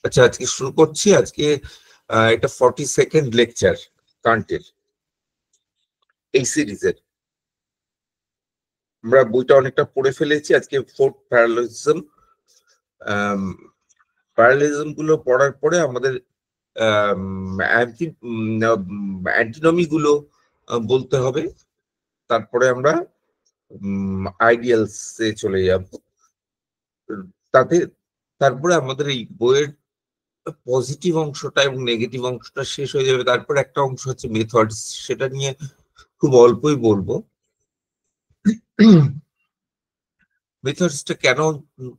আচ্ছা, আজকে শুরু করছি। আজকে এটা 42nd লেকচার কান্টের এই সিরিজের। আমরা বইটা অনেকটা পড়ে ফেলেছি। আজকে ফোর্থ প্যারালিজম। প্যারালিজম গুলো পড়ার পরে আমাদের অ্যান্টিনমি গুলো বলতে হবে। তারপরে আমরা আইডিয়ালস এ চলে যাব। তাতে তারপরে আমাদের এই বইয়ের পজিটিভ অংশটা এবং নেগেটিভ অংশটা শেষ হয়ে যাবে। তারপর একটা অংশ হচ্ছে মেথডস, সেটা নিয়ে খুব অল্পই বলবো। মেথডসটা কেন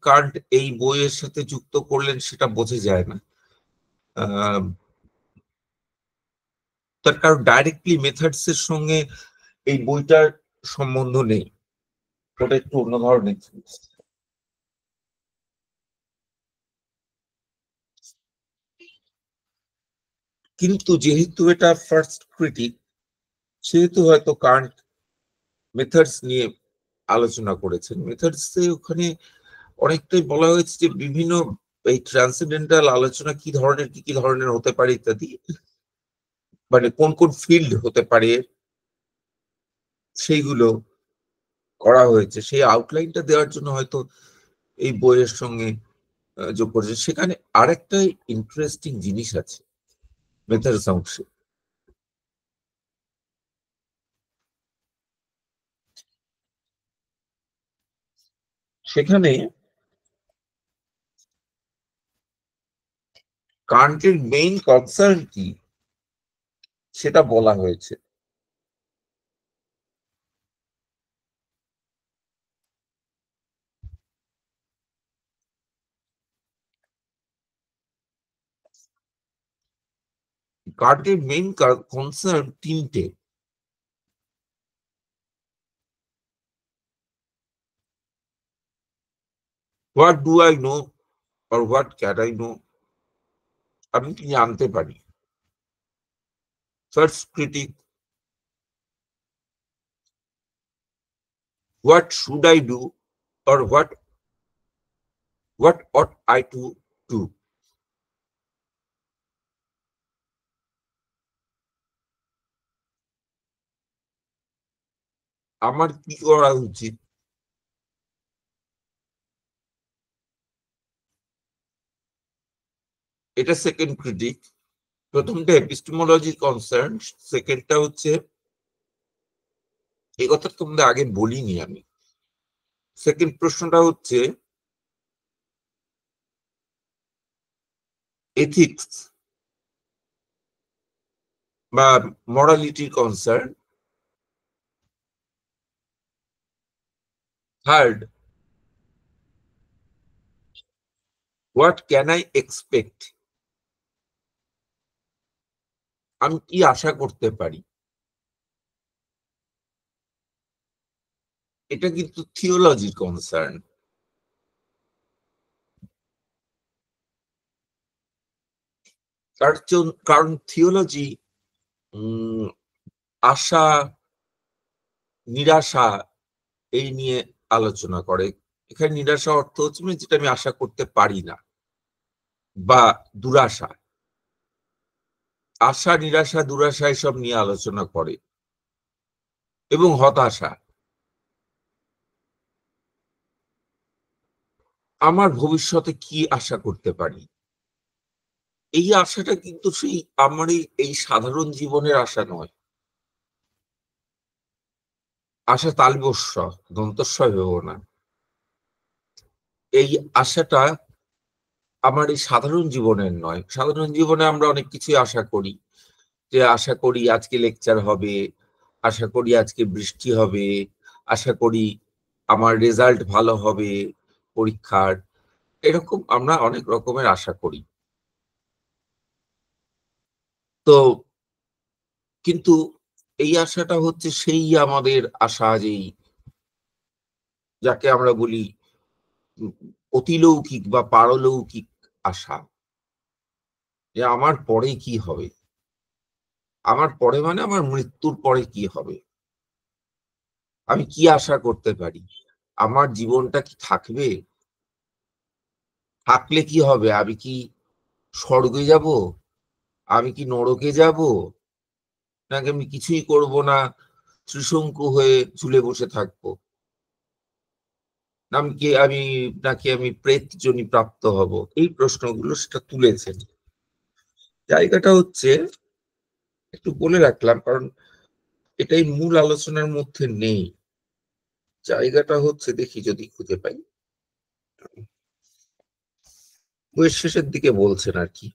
কান্ট এই বইয়ের সাথে যুক্ত করলেন সেটা বোঝা যায় না। তার কারণ ডাইরেক্টলি মেথডস এর সঙ্গে এই বইটার সম্বন্ধ নেই, ওটা একটু অন্য ধরনের। কিন্তু যেহেতু এটা ফার্স্ট ক্রিটিক, সেহেতু হয়তো কান্ট মেথডস নিয়ে আলোচনা করেছেন। মেথডস ওখানে অনেকটাই বলা হয়েছে যে বিভিন্ন এই ট্রান্সেন্ডেন্টাল আলোচনা কি ধরনের হতে পারে ইত্যাদি, মানে কোন কোন ফিল্ড হতে পারে সেইগুলো করা হয়েছে। সেই আউটলাইনটা দেওয়ার জন্য হয়তো এই বইয়ের সঙ্গে যোগ করেছে। সেখানে আরেকটা ইন্টারেস্টিং জিনিস আছে মেথডস অংশে। সেখানে কান্টের মেইন কনসার্ন কি সেটা বলা হয়েছে। কান্টের মেইন কনসার্ন তিনটে। হোয়াট ডু আই নো আর হোয়াট ক্যান আই নো, আমি কি জানতে পারি। First critique, what should I do or what ought I to do? আমার কি করা উচিত। এটা সেকেন্ড ক্রিটিক। প্রথমটা এপিস্টেমোলজি কনসার্ন, সেকেন্ডটা হচ্ছে, এই কথা তোমাদের আগে বলিনি আমি। সেকেন্ড প্রশ্নটা হচ্ছে এথিক্স বা morality concern. Third, what can I expect, আমি কি আশা করতে পারি। এটা কিন্তু থিওলজির কনসার্ন। কারণ থিওলজি আশা নিরাশা এই নিয়ে আলোচনা করে। এখানে নিরাশা অর্থ হচ্ছে যেটা আমি আশা করতে পারি না, বা দুরাশা। আশা নিরাশা দুরাশা এসব নিয়ে আলোচনা করে, এবং হতাশা। আমার ভবিষ্যতে কি আশা করতে পারি, এই আশাটা কিন্তু সেই আমার এই সাধারণ জীবনের আশা নয়। আশা তালবস্য, দন্তস্ব ভেবো না। এই আশাটা আমার এই সাধারণ জীবনের নয়। সাধারণ জীবনে আমরা অনেক কিছুই আশা করি, যে আশা করি আজকে লেকচার হবে, আশা করি আজকে বৃষ্টি হবে, আশা করি আমার রেজাল্ট ভালো হবে পরীক্ষার। এরকম আমরা অনেক রকমের আশা করি। তো কিন্তু এই আশাটা হচ্ছে সেই আমাদের আশা, যেই যাকে আমরা বলি অতিলৌকিক বা পারলৌকিক আশা, যে আমার পরে কি হবে। আমার পরে মানে আমার মৃত্যুর পরে কি হবে, আমি কি আশা করতে পারি। আমার জীবনটা কি থাকবে, থাকলে কি হবে, আমি কি স্বর্গে যাব, আমি কি নরকে যাব, নাকি আমি কিছুই করব না, ত্রিশঙ্কু হয়ে ঝুলে বসে থাকবো, নাকি আমি প্রেত যোনি প্রাপ্ত হব, এই প্রশ্নগুলো সেটা তুলেছেন। জায়গাটা হচ্ছে, একটু বলে রাখলাম কারণ এটাই মূল আলোচনার মধ্যে নেই। জায়গাটা হচ্ছে, দেখি যদি খুঁজে পাই, বইয়ের শেষের দিকে বলছেন আর কি।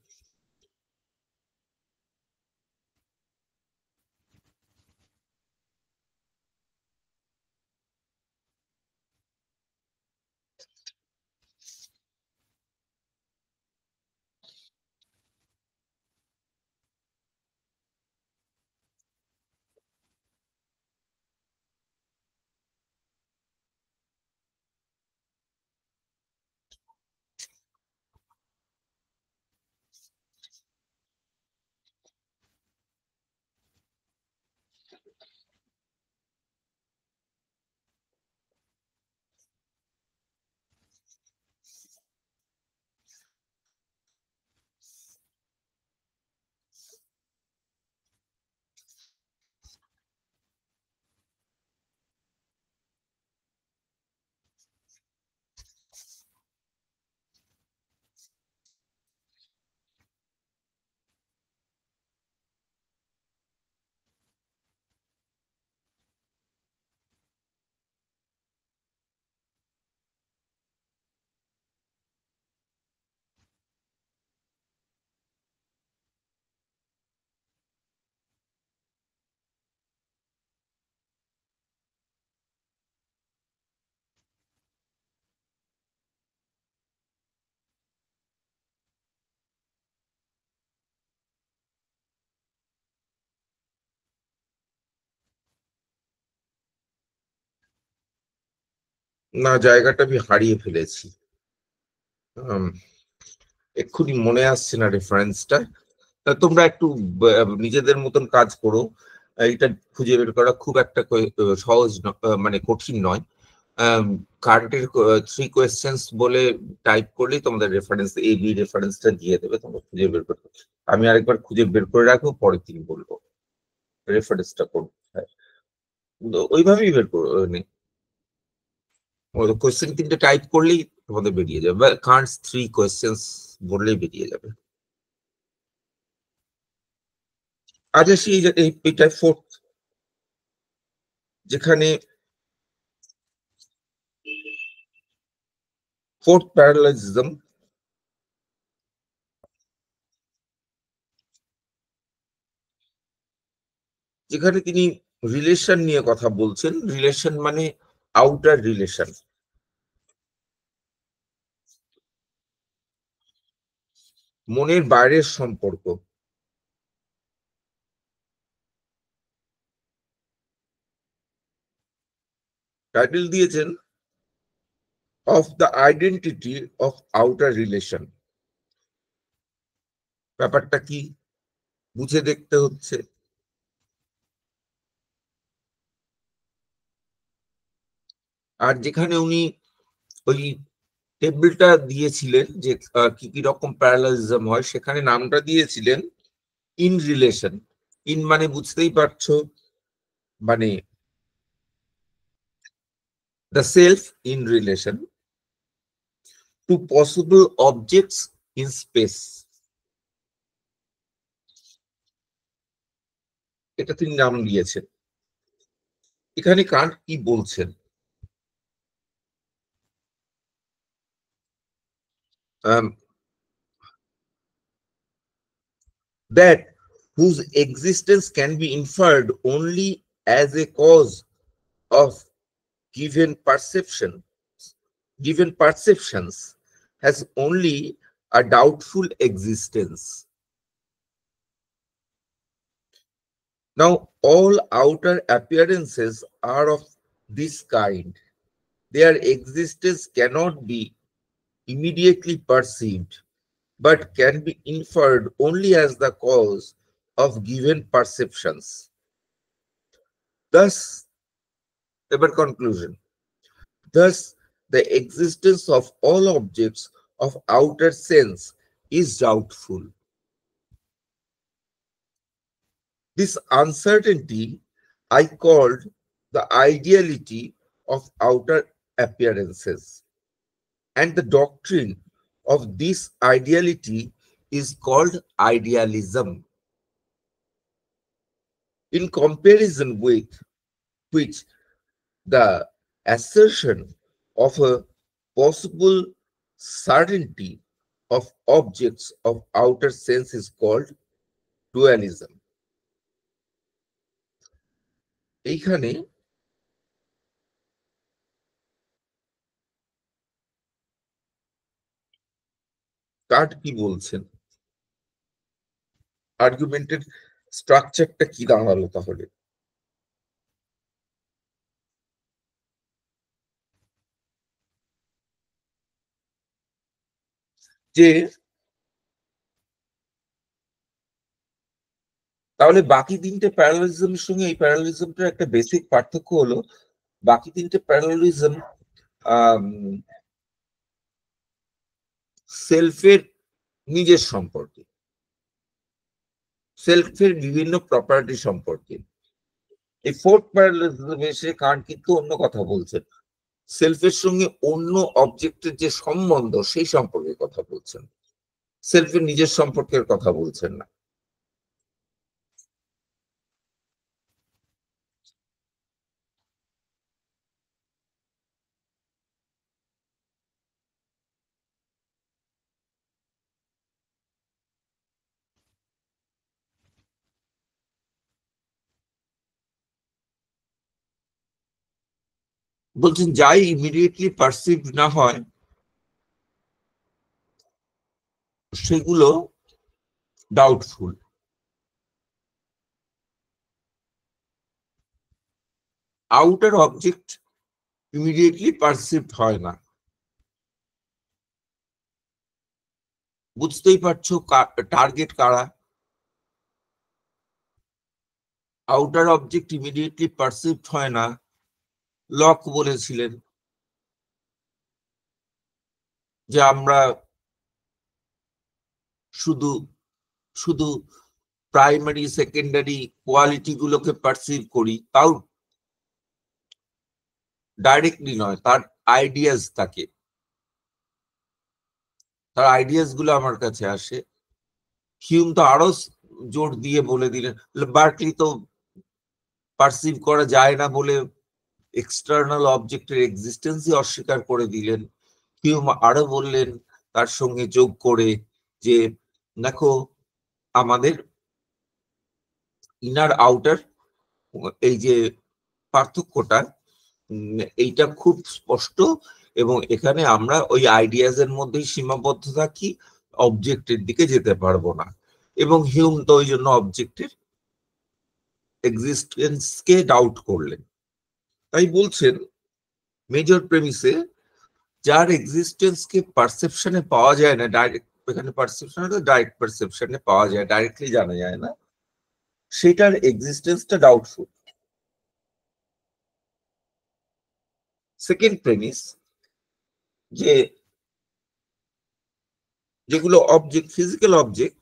না, জায়গাটা আমি হারিয়ে ফেলেছি। উম, এক্ষুনি মনে আসছে না রেফারেন্সটা। তোমরা একটু নিজেদের মতন কাজ করো। এটা খুঁজে বের করা খুব একটা সহজ মানে কঠিন নয়। কার্টের 3 কোয়েশ্চেন্স বলে টাইপ করলেই তোমাদের রেফারেন্স, এ বি রেফারেন্সটা দিয়ে দেবে, তোমরা খুঁজে বের করতে। আমি আরেকবার খুঁজে বের করে রাখবো, পরে তিনি বলবো রেফারেন্সটা করবো। হ্যাঁ, তো ওইভাবেই বের করো। কোয়েশ্চেন 3টে টাইপ করলেই তোমাদের বেরিয়ে যাবে, কার্টস 3 কোয়েশ্চেন্স বললেই বেরিয়ে যাবে। আচ্ছা, সেই এইটা ফোর্থ, যেখানে ফোর্থ প্যারালালিজম, যেখানে তিনি রিলেশন নিয়ে কথা বলছেন। রিলেশন মানে আউটার রিলেশন, মনের বাইরের সম্পর্ক। টাইটেল দিয়েছেন of the identity of outer relation. ব্যাপারটা কি বুঝে দেখতে হচ্ছে। আর যেখানে উনি ওই টেবিলটা দিয়েছিলেন যে কি কি রকম প্যারালালিজম হয়, সেখানে নামটা দিয়েছিলেন ইন রিলেশন। ইন মানে বুঝতেই পারছো, মানে the self in relation to possible objects in space. এটা তিনি নাম দিয়েছেন। এখানে কান্ট কি বলছেন? That whose existence can be inferred only as a cause of given perception, given perceptions, has only a doubtful existence. Now, all outer appearances are of this kind. Their existence cannot be immediately perceived, but can be inferred only as the cause of given perceptions. Thus, ever conclusion. Thus, the existence of all objects of outer sense is doubtful. This uncertainty I called the ideality of outer appearances, and the doctrine of this ideality is called idealism. In comparison with which the assertion of a possible certainty of objects of outer sense is called dualism. এইখানে cart কি বলছেন, আর্গুমেন্টের স্ট্রাকচারটা কি দাঁড়ালো তাহলে? যে তাহলে বাকি তিনটে প্যারালালিজমের সঙ্গে এই প্যারালালিজমটার একটা বেসিক পার্থক্য হলো, বাকি তিনটে প্যারালালিজম সেলফের নিজের সম্পর্কে, সেলফের বিভিন্ন প্রপার্টি সম্পর্কে। এই ফোর্থ প্যারালালিজমে এসে কান্ট কিন্তু অন্য কথা বলছেন, সেলফের সঙ্গে অন্য অবজেক্টের যে সম্বন্ধ সেই সম্পর্কে কথা বলছেন, সেলফের নিজের সম্পর্কের কথা বলছেন না। বলছেন যাই ইমিডিয়েটলি পারসিভ না হয় সেগুলো doubtful. Outer object immediately perceived হয় না। বুঝতেই পারছো টার্গেট কারা। আউটার অবজেক্ট ইমিডিয়েটলি পারসিভড হয় না, লক বলেছিলেন যে আমরা শুধু শুধু প্রাইমারি সেকেন্ডারি কোয়ালিটি গুলোকে পারসিভ করি, তাও ডাইরেক্টলি নয়, তার আইডিয়াস থাকে, তার আইডিয়াস গুলো আমার কাছে আসে। হিউম তো আরো জোর দিয়ে বলে দিলেন, বার্কলি তো পারসিভ করা যায় না বলে এক্সটার্নাল অবজেক্টের এক্সিস্টেন্সই অস্বীকার করে দিলেন। হিউম আরো বললেন তার সঙ্গে যোগ করে যে দেখো আমাদের ইনার আউটার এই যে পার্থক্যটা, এইটা খুব স্পষ্ট, এবং এখানে আমরা ওই আইডিয়াস এর মধ্যেই সীমাবদ্ধ থাকি, অবজেক্টের দিকে যেতে পারবো না। এবং হিউম তো ওই জন্য অবজেক্টের এক্সিস্টেন্সকে ডাউট করলেন। তাই বলছেন মেজর প্রেমিসে যার এক্সিস্টেন্সকে পারসেপশনে পাওয়া যায় না, ডাইরেক্ট, এখানে পারসেপশন ডাইরেক্ট পারসেপশনে পাওয়া যায়, ডাইরেক্টলি জানা যায় না, সেটার এক্সিস্টেন্সটা ডাউটফুল। সেকেন্ড প্রেমিস যে যেগুলো অবজেক্ট, ফিজিক্যাল অবজেক্ট,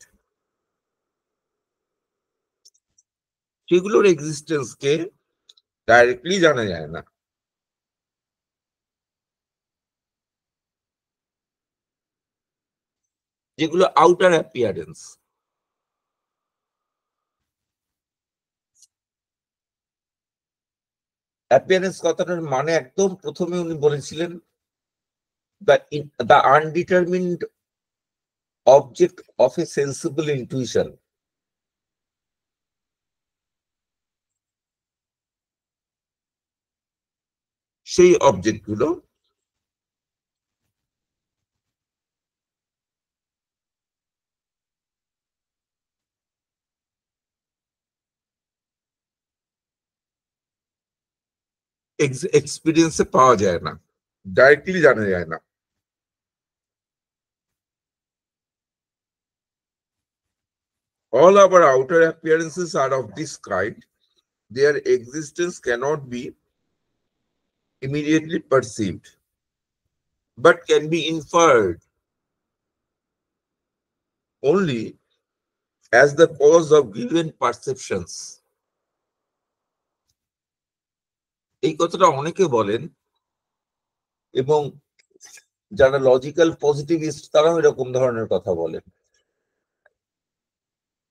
সেগুলোর এক্সিস্টেন্সকে ডাইরেক্টলি জানা যায় না। যেগুলো আউটার অ্যাপিয়ারেন্স। অ্যাপিয়ারেন্স কথাটার মানে একদম প্রথমে উনি বলেছিলেন the undetermined object of a sensible intuition। সেই অবজেক্ট গুলো এক্সপিরিয়েন্সে পাওয়া যায় না, ডাইরেক্টলি জানা যায় না। All our outer appearances are of this kind. Their existence cannot be immediately perceived, but can be inferred. only as the cause of given perceptions. এই কথাটা অনেকে বলেন, এবং যারা লজিক্যাল পজিটিভিস্ট তারাও এরকম ধরনের কথা বলেন।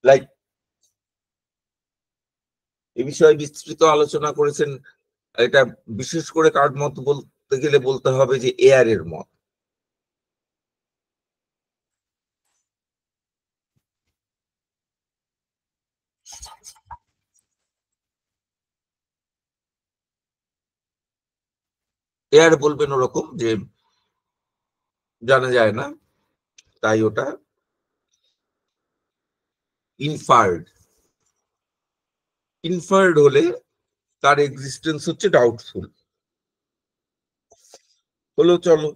লাইক এ বিষয়ে বিস্তৃত আলোচনা করেছেন। এটা বিশেষ করে কার মত বলতে গেলে বলতে হবে যে এয়ার এর মত। এয়ার বলবেন ওরকম যে জানা যায় না, তাই ওটা ইনফার্ড। ইনফার্ড হলে তার এক্সিস্টেন্স হচ্ছে ডাউটফুল। হলো, চলো।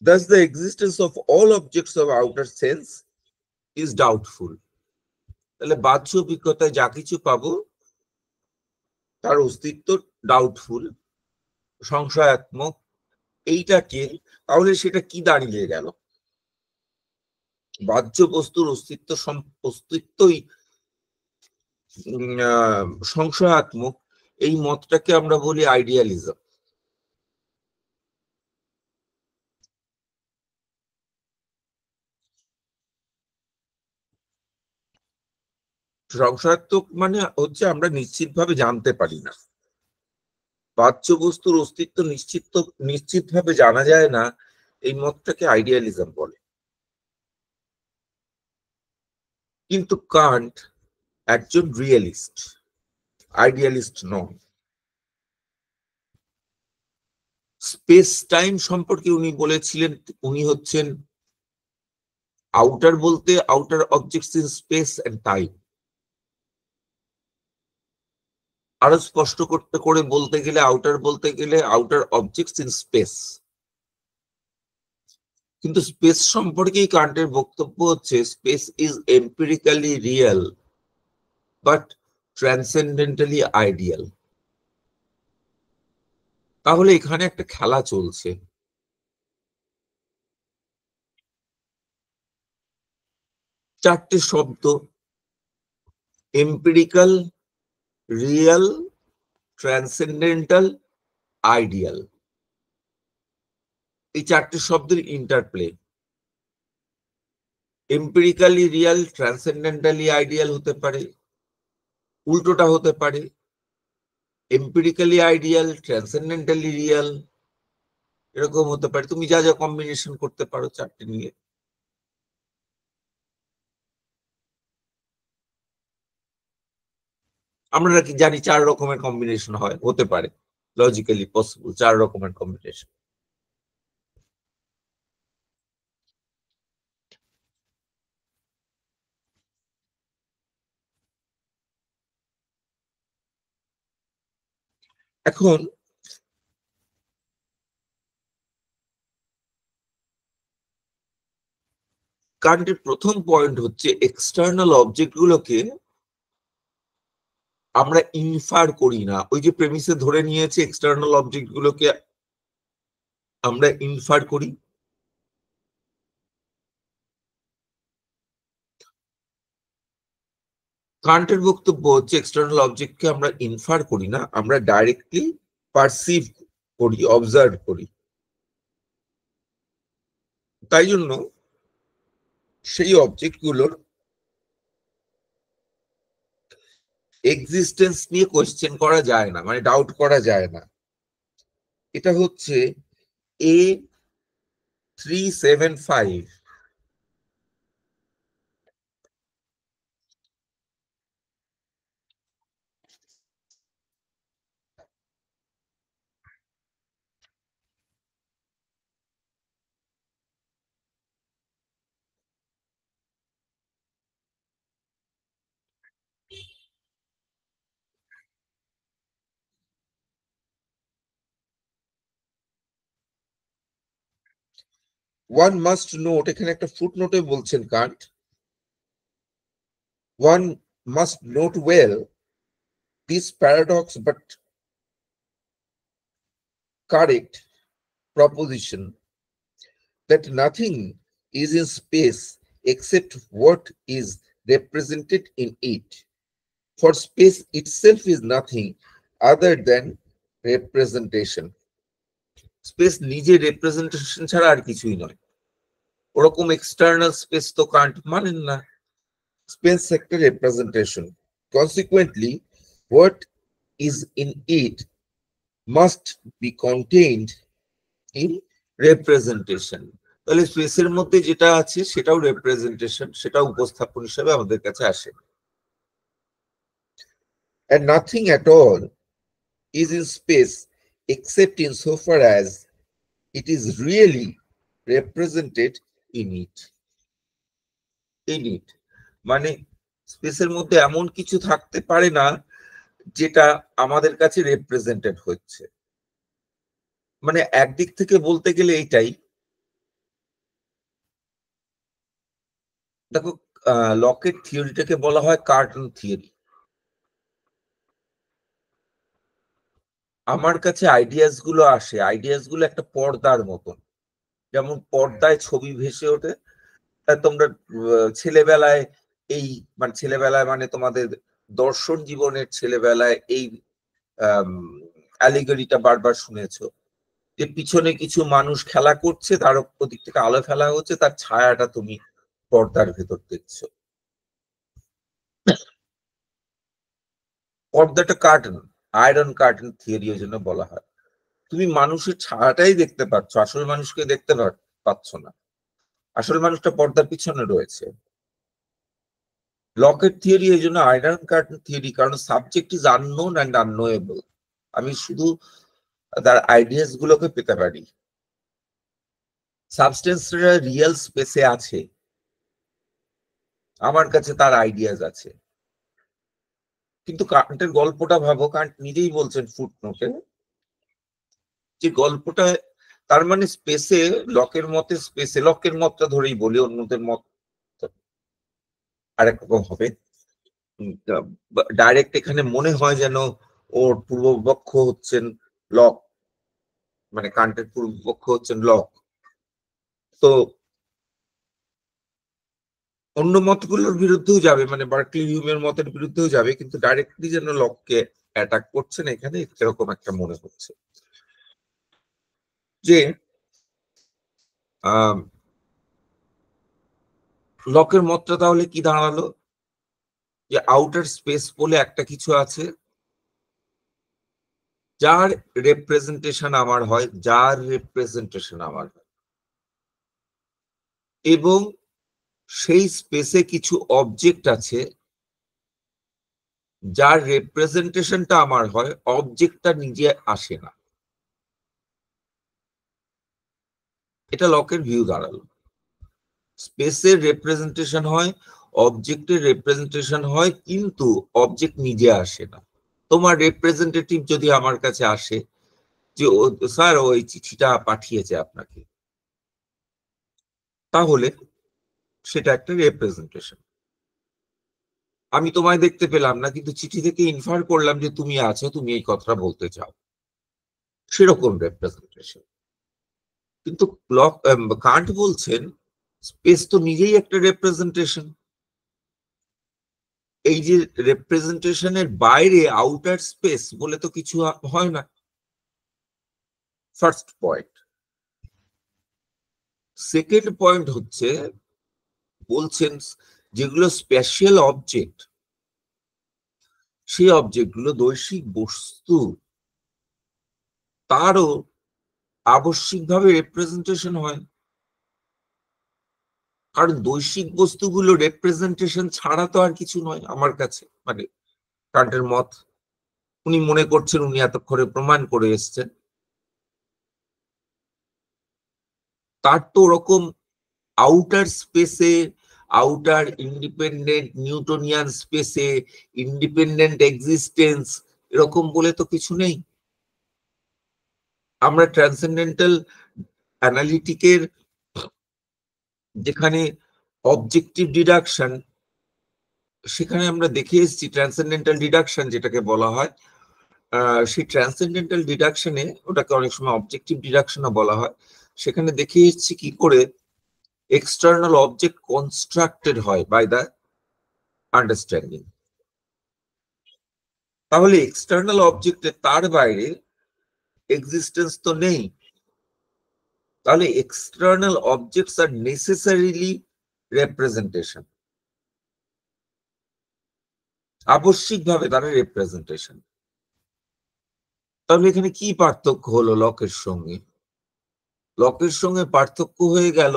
Thus the existence of all objects of outer sense is doubtful. তাহলে বাহ্য অভিজ্ঞতায় যা কিছু পাবো তার অস্তিত্ব ডাউটফুল, সংশয়াত্মক। এইটাকে তাহলে সেটা কি দাঁড়িয়ে গেল? বাহ্য বস্তুর অস্তিত্বই সংশয়াত্মক। এই মতটাকে আমরা বলি আইডিয়ালিজম। সংশয়াত্মক মানে হচ্ছে আমরা নিশ্চিতভাবে জানতে পারি না। বাহ্য বস্তুর অস্তিত্ব নিশ্চিতভাবে জানা যায় না, এই মতটাকে আইডিয়ালিজম বলে। কিন্তু কান্ট একজন রিয়েলিস্ট, আইডিয়ালিস্ট নন। স্পেস টাইম সম্পর্কে উনি বলেছিলেন উনি হচ্ছেন আউটার বলতে outer objects in space and time. আরো স্পষ্ট বলতে গেলে আউটার অবজেক্টস ইন স্পেস। কিন্তু স্পেস সম্পর্কেই কান্টের বক্তব্য হচ্ছে space is empirically real but transcendentally ideal. তাহলে এখানে একটা খেলা চলছে। চারটে শব্দ, এম্পিরিক্যাল, রিয়েল, ট্রান্সেন্ডেন্টাল, আইডিয়াল। এই চারটে শব্দের ইন্টারপ্লে। এম্পিরিক্যালি রিয়েল, ট্রান্সেন্ডেন্টালি আইডিয়াল হতে পারে, উল্টোটা হতে পারে এম্পিরিক্যালি আইডিয়াল, ট্রান্সেন্ডেন্টালি রিয়েল, এরকম হতে পারে। তুমি যা যা কম্বিনেশন করতে পারো চারটে নিয়ে। আমরা কি জানি 4 রকমের কম্বিনেশন হতে পারে, লজিক্যালি পসিবল 4 রকমের কম্বিনেশন। এখন কান্টের প্রথম পয়েন্ট হচ্ছে এক্সটার্নাল অবজেক্ট গুলোকে আমরা ইনফার করি না। ওই যে প্রেমিসে ধরে নিয়েছে এক্সটার্নাল অবজেক্ট গুলোকে আমরা ইনফার করি। কান্টের বক্তব্য হচ্ছে এক্সটার্নাল অবজেক্টকে আমরা ইনফার করি না, আমরা ডাইরেক্টলি পারসিভ করি, অবজার্ভ করি। তাই জন্য সেই অবজেক্ট গুলোর এক্সিস্টেন্স নিয়ে কোয়েশ্চেন করা যায় না, মানে ডাউট করা যায় না। এটা হচ্ছে A375। One must note, এখানে একটা ফুটনোটে বলছেন Kant, one must note well this paradox but correct proposition that nothing is in space except what is represented in it. For space itself is nothing other than representation. Space নিজে representation ছাড়া আর কিছুই নয়। ওরকম external space তো Kant মানেন না। Space sector representation. Consequently, what is in it must be contained in representation. তাহলে স্পেসের মধ্যে যেটা আছে সেটাও রিপ্রেজেন্টেশন, সেটা উপস্থাপন হিসেবে আমাদের কাছে আসে। And nothing at all is in space except insofar as it is really represented in it. In it. মানে স্পেসের মধ্যে এমন কিছু থাকতে পারে না যেটা আমাদের কাছে রিপ্রেজেন্টেড হচ্ছে। মানে একদিক থেকে বলতে গেলে এইটাই, দেখো লকের থিওরিটাকে বলা হয় কার্টন থিওরি। আমার কাছে আইডিয়াস গুলো আসে, আইডিয়াস গুলো একটা পর্দার মতন, যেমন পর্দায় ছবি ভেসে ওঠে। তোমরা ছেলেবেলায় এই মানে ছেলেবেলায় মানে তোমাদের দর্শন জীবনের ছেলেবেলায় এই অ্যালিগরিটা বারবার শুনেছো যে পিছনে কিছু মানুষ খেলা করছে, তার ওদিক থেকে আলো ফেলা হচ্ছে, তার ছায়াটা তুমি পর্দার ভেতর দেখছো। পর্দাটা কার্টন, আয়রন কার্টন থিওরি ওই জন্য বলা হয়। তুমি মানুষের ছায়াটাই দেখতে পাচ্ছ, আসল মানুষকে দেখতে পাচ্ছ না। আসল মানুষটা পর্দার পিছনে রয়েছে। লকের থিওরি এই জন্য আয়রন কার্টন থিওরি, কারণ সাবজেক্ট ইজ আননোন অ্যান্ড আননোয়েবল। আমি শুধু তার আইডিয়াস গুলোকে পেতে পারি। সাবস্টেন্সরা রিয়েল স্পেসে আছে, আমার কাছে তার আইডিয়াস আছে। কিন্তু কান্টের গল্পটা ভাবো, কান্ট নিজেই বলছেন ফুটনোটে যে গল্পটা তার মানে স্পেসে লকের মতে, স্পেসে লকের মতটা ধরেই বলি, অন্যদের মত আরেক রকম হবে। ডাইরেক্ট এখানে মনে হয় যেন ওর পূর্বপক্ষ হচ্ছেন লক, মানে কান্টের পূর্বপক্ষ হচ্ছেন লক। তো অন্য মতগুলোর বিরুদ্ধেও যাবে, মানে বার্কলি হিউমের মতের বিরুদ্ধেও যাবে, কিন্তু ডাইরেক্টলি যেন লককে অ্যাটাক করছেন এখানে, এরকম একটা মনে হচ্ছে। যে লকের মতটা তাহলে কি দাঁড়ালো, যে আউটার স্পেস বলে একটা কিছু আছে যার রিপ্রেজেন্টেশন আমার হয়, যার রিপ্রেজেন্টেশন আমার হয়, এবং সেই স্পেসে কিছু অবজেক্ট আছে যার রিপ্রেজেন্টেশনটা আমার হয়, অবজেক্টটা নিজে আসে না। এটা লকের ভিউ দাঁড়ালো। স্পেসের রিপ্রেজেন্টেশন হয়, অবজেক্টের রিপ্রেজেন্টেশন হয়, কিন্তু অবজেক্ট নিজে আসে না। তোমার রিপ্রেজেন্টেটিভ যদি আমার কাছে আসে যে স্যার ওই চিঠিটা পাঠিয়েছে আপনাকে, তাহলে সেটা একটা রিপ্রেজেন্টেশন। আমি তোমায় দেখতে পেলাম না, কিন্তু চিঠি থেকে ইনফার করলাম যে তুমি আছো, তুমি এই কথাটা বলতে চাও, সেরকম রিপ্রেজেন্টেশন। কিন্তু কান্ট বলছেন স্পেস তো নিজেই একটা রিপ্রেজেন্টেশন। এই যে রিপ্রেজেন্টেশনের বাইরে আউটার স্পেস বলে তো কিছু হয় না। First point. সেকেন্ড পয়েন্ট হচ্ছে, বলছেন যেগুলো স্পেশাল অবজেক্ট, সেই অবজেক্টগুলো বৈশ্বিক বস্তু, তারও আবশ্যিকভাবে রিপ্রেজেন্টেশন হয়। কারণ বৈশ্বিক বস্তুগুলো রিপ্রেজেন্টেশন ছাড়া তো আর কিছু নয় আমার কাছে, মানে কান্টের মত উনি মনে করছেন, উনি এতক্ষণে প্রমাণ করে এসছেন। তার তো ওরকম আউটার স্পেসে, আউটার ইন্ডিপেন্ডেন্ট নিউটনিয়ান স্পেসে ইন্ডিপেন্ডেন্ট এক্সিস্টেন্স এরকম বলে তো কিছু নেই। আমরা ট্রান্সেন্ডেন্টাল অ্যানালিটিকের যেখানে অবজেক্টিভ ডিডাকশন, সেখানে আমরা দেখে এসেছি ট্রান্সেন্ডেন্টাল ডিডাকশন যেটাকে বলা হয়, সেই ট্রান্সেন্ডেন্টাল ডিডাকশনে, ওটাকে অনেক সময় অবজেক্টিভ ডিডাকশনও বলা হয়, সেখানে দেখিয়ে এসেছি কি করে এক্সটার্নাল অবজেক্ট কনস্ট্রাক্টেড হয় বাই দ্য আন্ডারস্ট্যান্ডিং। তাহলে এক্সটার্নাল অবজেক্টে তার বাইরে এক্সিস্টেন্স তো নেই, তাহলে এক্সটার্নাল অবজেক্টস আর নেসেসারিলি রেপ্রেজেন্টেশন, আবশ্যিকভাবে তারা রেপ্রেজেন্টেশন। তাহলে এখানে কি পার্থক্য হলো লকের সঙ্গে? লকের সঙ্গে পার্থক্য হয়ে গেল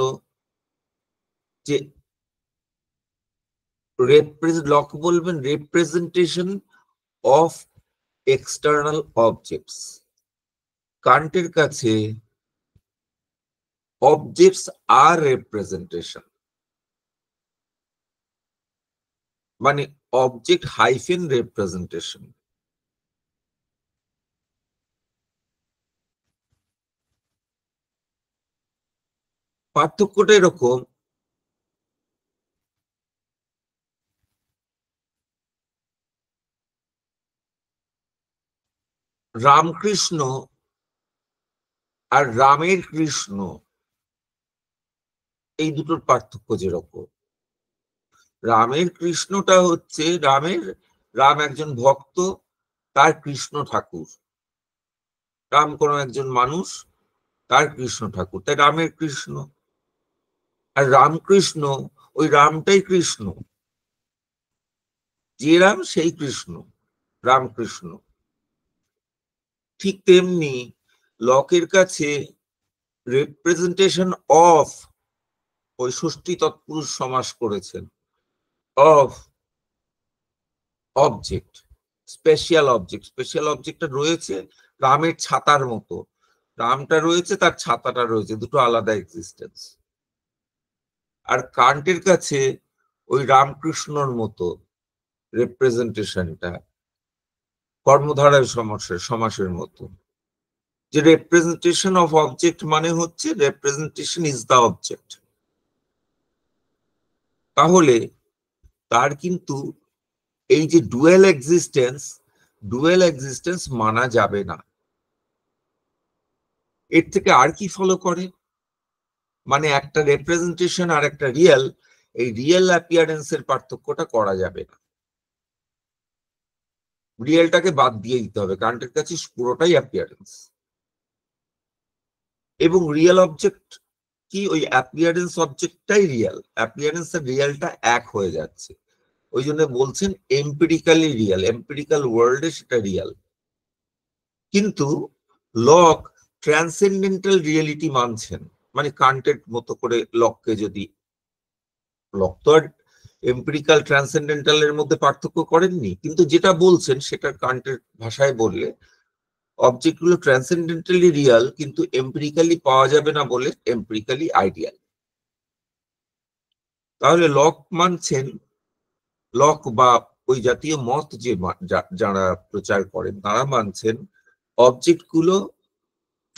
যে লক বলবেন রিপ্রেজেন্টেশন অফ এক্সটার্নাল অবজেক্টস, কান্টের কাছে অবজেক্টস আর রিপ্রেজেন্টেশন, মানে অবজেক্ট হাইফেন রিপ্রেজেন্টেশন। পার্থক্যটা এরকম, রামকৃষ্ণ আর রামের কৃষ্ণ এই দুটোর পার্থক্য যেরকম, রামের কৃষ্ণটা হচ্ছে রাম একজন ভক্ত, তার কৃষ্ণ ঠাকুর, রাম কোন একজন মানুষ, তার কৃষ্ণ ঠাকুর, তাই রামের কৃষ্ণ। আর রামকৃষ্ণ, ওই রামটাই কৃষ্ণ, যে রাম সেই কৃষ্ণ, রামকৃষ্ণ। ঠিক তেমনি লকের কাছে রিপ্রেজেন্টেশন অফ, ওই ষষ্ঠী তৎপুরুষ সমাস করেছেন, of object, special object, special অবজেক্টটা রয়েছে রামের ছাতার মতো, রামটা রয়েছে তার ছাতাটা রয়েছে, দুটো আলাদা এক্সিস্টেন্স। আর কান্টের কাছে ওই রামকৃষ্ণর মতো রিপ্রেজেন্টেশনটা কর্মধারায় সমাসের মতো, যে রিপ্রেজেন্টেশন অফ অবজেক্ট মানে হচ্ছে রিপ্রেজেন্টেশন ইজ দ্য অবজেক্ট। তাহলে তার কিন্তু এই যে ডুয়েল এক্সিস্টেন্স মানা যাবে না। এর থেকে আর কি ফলো করে, মানে একটা রিপ্রেজেন্টেশন আর একটা রিয়েল, এই রিয়েল অ্যাপিয়ারেন্সের পার্থক্যটা করা যাবে না, রিয়েলটাকে বাদ দিয়ে দিতে হবে, কারণটার কাছে পুরোটাই অ্যাপিয়ারেন্স। এবং রিয়েল অবজেক্ট কি, ওই অ্যাপিয়ারেন্স অবজেক্টটাই রিয়েল, অ্যাপিয়ারেন্স আর রিয়েলটা এক হয়ে যাচ্ছে, ওই জন্য বলছেন এম্পিরিক্যালি রিয়েল, এম্পিরিক্যাল ওয়ার্ল্ডে সেটা রিয়েল। কিন্তু লক ট্রান্সেন্ডেন্টাল রিয়েলিটি মানছেন, মানে কান্টের মতো করে লককে যদি, লক তো আর এম্পিরিক্যাল ট্রান্সেন্ডেন্টালের মধ্যে পার্থক্য করেননি, কিন্তু যেটা বলছেন সেটা কান্টের ভাষায় বললে অবজেক্টগুলো ট্রান্সেন্ডেন্টালি রিয়াল কিন্তু এম্পিরিক্যালি পাওয়া যাবে না বলে এম্পিরিক্যালি আইডিয়াল। তাহলে লক মানছেন, লক বা ওই জাতীয় মত যে যারা প্রচার করেন তারা মানছেন অবজেক্টগুলো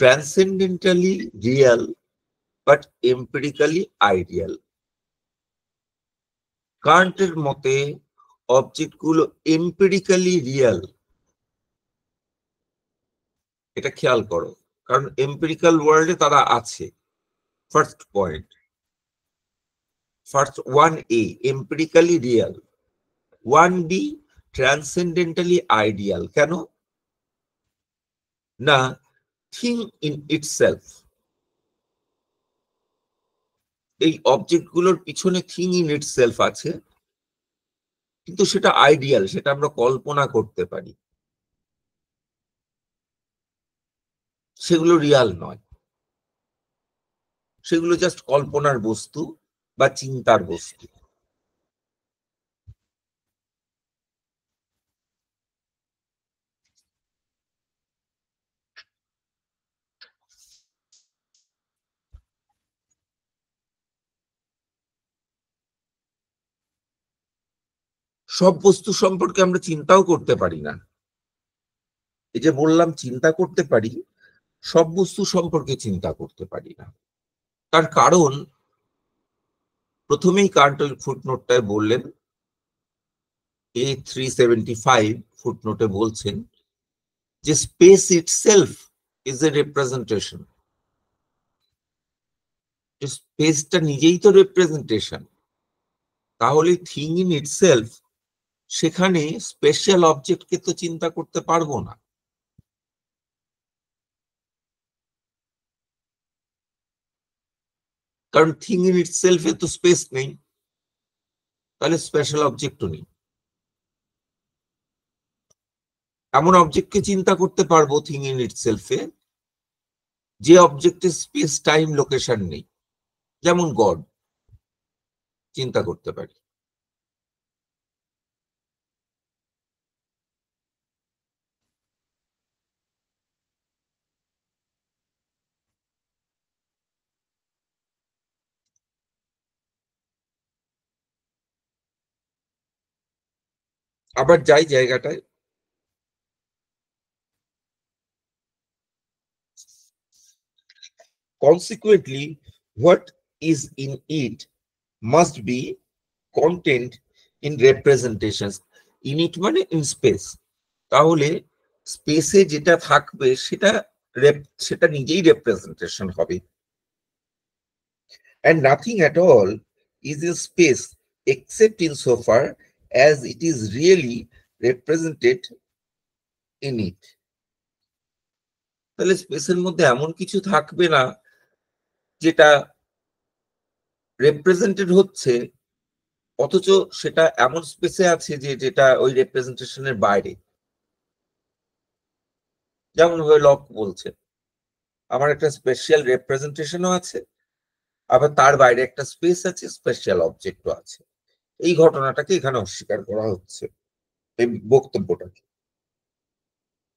ট্রান্সেন্ডেন্টালি রিয়াল বাট এম্পিরিক্যালি আইডিয়াল। কান্টের মতে অবজেক্টগুলো এম্পিরিক্যালি রিয়াল, এটা খেয়াল করো, কারণ এম্পিরিক্যাল ওয়ার্ল্ডে তারা আছে। First point, first 1A empirically real, 1B transcendentally ideal. কেন না, থিং ইন ইটসেলফ, এই অবজেক্টগুলোর পিছনে থিং ইন ইটসেলফ আছে, কিন্তু সেটা আইডিয়াল, সেটা আমরা কল্পনা করতে পারি, সেগুলো রিয়াল নয়, সেগুলো জাস্ট কল্পনার বস্তু বা চিন্তার বস্তু। সব বস্তু সম্পর্কে আমরা চিন্তাও করতে পারি না, এই যে বললাম চিন্তা করতে পারি, সব বস্তু সম্পর্কে চিন্তা করতে পারি না। তার কারণ প্রথমেই কার্টল ফুটনোটটায় বললেন, A375 ফুটনোটে বলছেন যে space itself is a representation. স্পেসটা নিজেই তো রিপ্রেজেন্টেশন, তাহলে থিং ইন ইটসেলফ সেখানে স্পেশাল অবজেক্টকে তো চিন্তা করতে পারবো না। কারণ থিং ইন ইটসেলফ এ তো স্পেস নেই, তাহলে স্পেশাল অবজেক্টও নেই। এমন অবজেক্টকে চিন্তা করতে পারবো থিং ইন ইটসেলফে যে অবজেক্টের স্পেস টাইম লোকেশন নেই, যেমন গড চিন্তা করতে পারি। আবার যাই জায়গাটায়, consequently what is in it must be content in representations. in it মানে in space, তাহলে স্পেসে যেটা থাকবে সেটা নিজেই রেপ্রেজেন্টেশন হবে। and nothing at all is in space except insofar as it is really represented in it. তাহলে স্পেসের মধ্যে এমন কিছু থাকবে না যেটা রিপ্রেজেন্টেড হচ্ছে, অথচ সেটা এমন স্পেসে আছে যেটা ওই রিপ্রেজেন্টেশনের বাইরে। যেমন ভাবে লক বলছে, আমার একটা স্পেশাল রিপ্রেজেন্টেশনও আছে, আবার তার বাইরে একটা স্পেস আছে, স্পেশাল অবজেক্টও আছে। এই ঘটনাটাকে এখানে অস্বীকার করা হচ্ছে, এই বক্তব্যটাকে।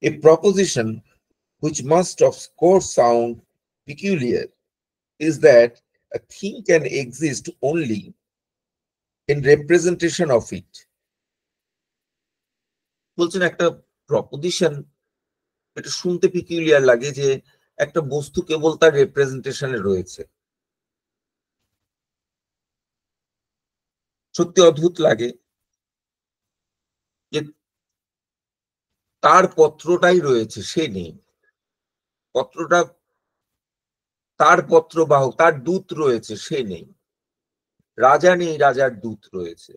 এ proposition which must of course sound peculiar is that a thing can exist only in representation of it. বলছেন একটা প্রপোজিশন, এটা শুনতে পিকুলিয়ার লাগে যে একটা বস্তু কেবল তার রিপ্রেজেন্টেশনে রয়েছে। সত্যি অদ্ভুত লাগে যে তার পত্রটাই রয়েছে, সে নেই। পত্রটা তার পত্রবাহক, তার দূত রয়েছে, সে নেই। রাজা নেই, রাজার দূত রয়েছে।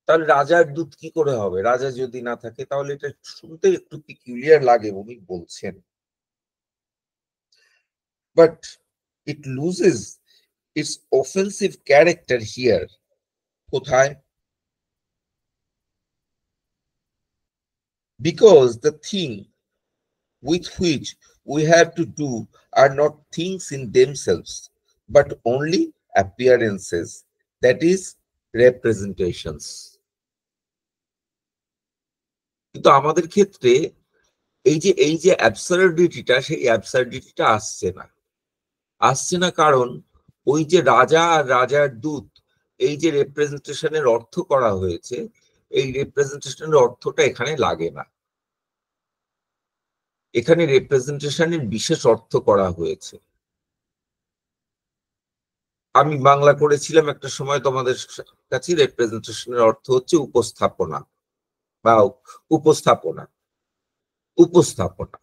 তাহলে রাজার দূত কি করে হবে? রাজা যদি না থাকে, তাহলে এটা শুনতে একটু পিকুলিয়ার লাগে, উনি বলছেন। But it loses its offensive character here. কোথায়? Because the thing with which we have to do are not things in themselves, but only appearances, that is, representations. কিন্তু আমাদের ক্ষেত্রে এই যে অ্যাবসার্ডিটিটা, সেই অ্যাবসার্ডিটিটা আসছে না কারণ ওই যে রাজা আর রাজার দূত, এই যে রিপ্রেজেন্টেশনের অর্থ করা হয়েছে, এই রিপ্রেজেন্টেশনের অর্থটা এখানে লাগে না। এখানে রিপ্রেজেন্টেশনের বিশেষ অর্থ করা হয়েছে। আমি বাংলা করেছিলাম একটা সময় তোমাদের কাছে, রিপ্রেজেন্টেশনের অর্থ হচ্ছে উপস্থাপনা বা উপস্থাপনা উপস্থাপনা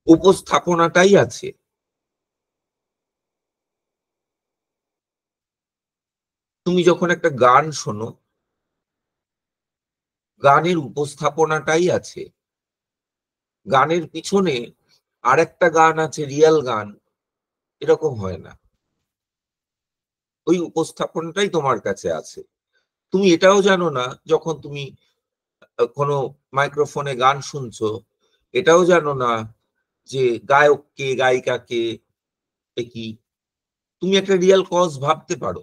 উপস্থাপনাটাই আছে। তুমি যখন একটা গান শোনো, গানের উপস্থাপনাটাই আছে। গানের পিছনে আরেকটা গান আছে, রিয়েল গান, এরকম হয় না। ওই উপস্থাপনাটাই তোমার কাছে আছে। তুমি এটাও জানো না যখন তুমি কোনো মাইক্রোফোনে গান শুনছো, এটাও জানো না যে গায়ক কে, গায়িকা কে, কি। তুমি একটা রিয়েল কজ ভাবতে পারো,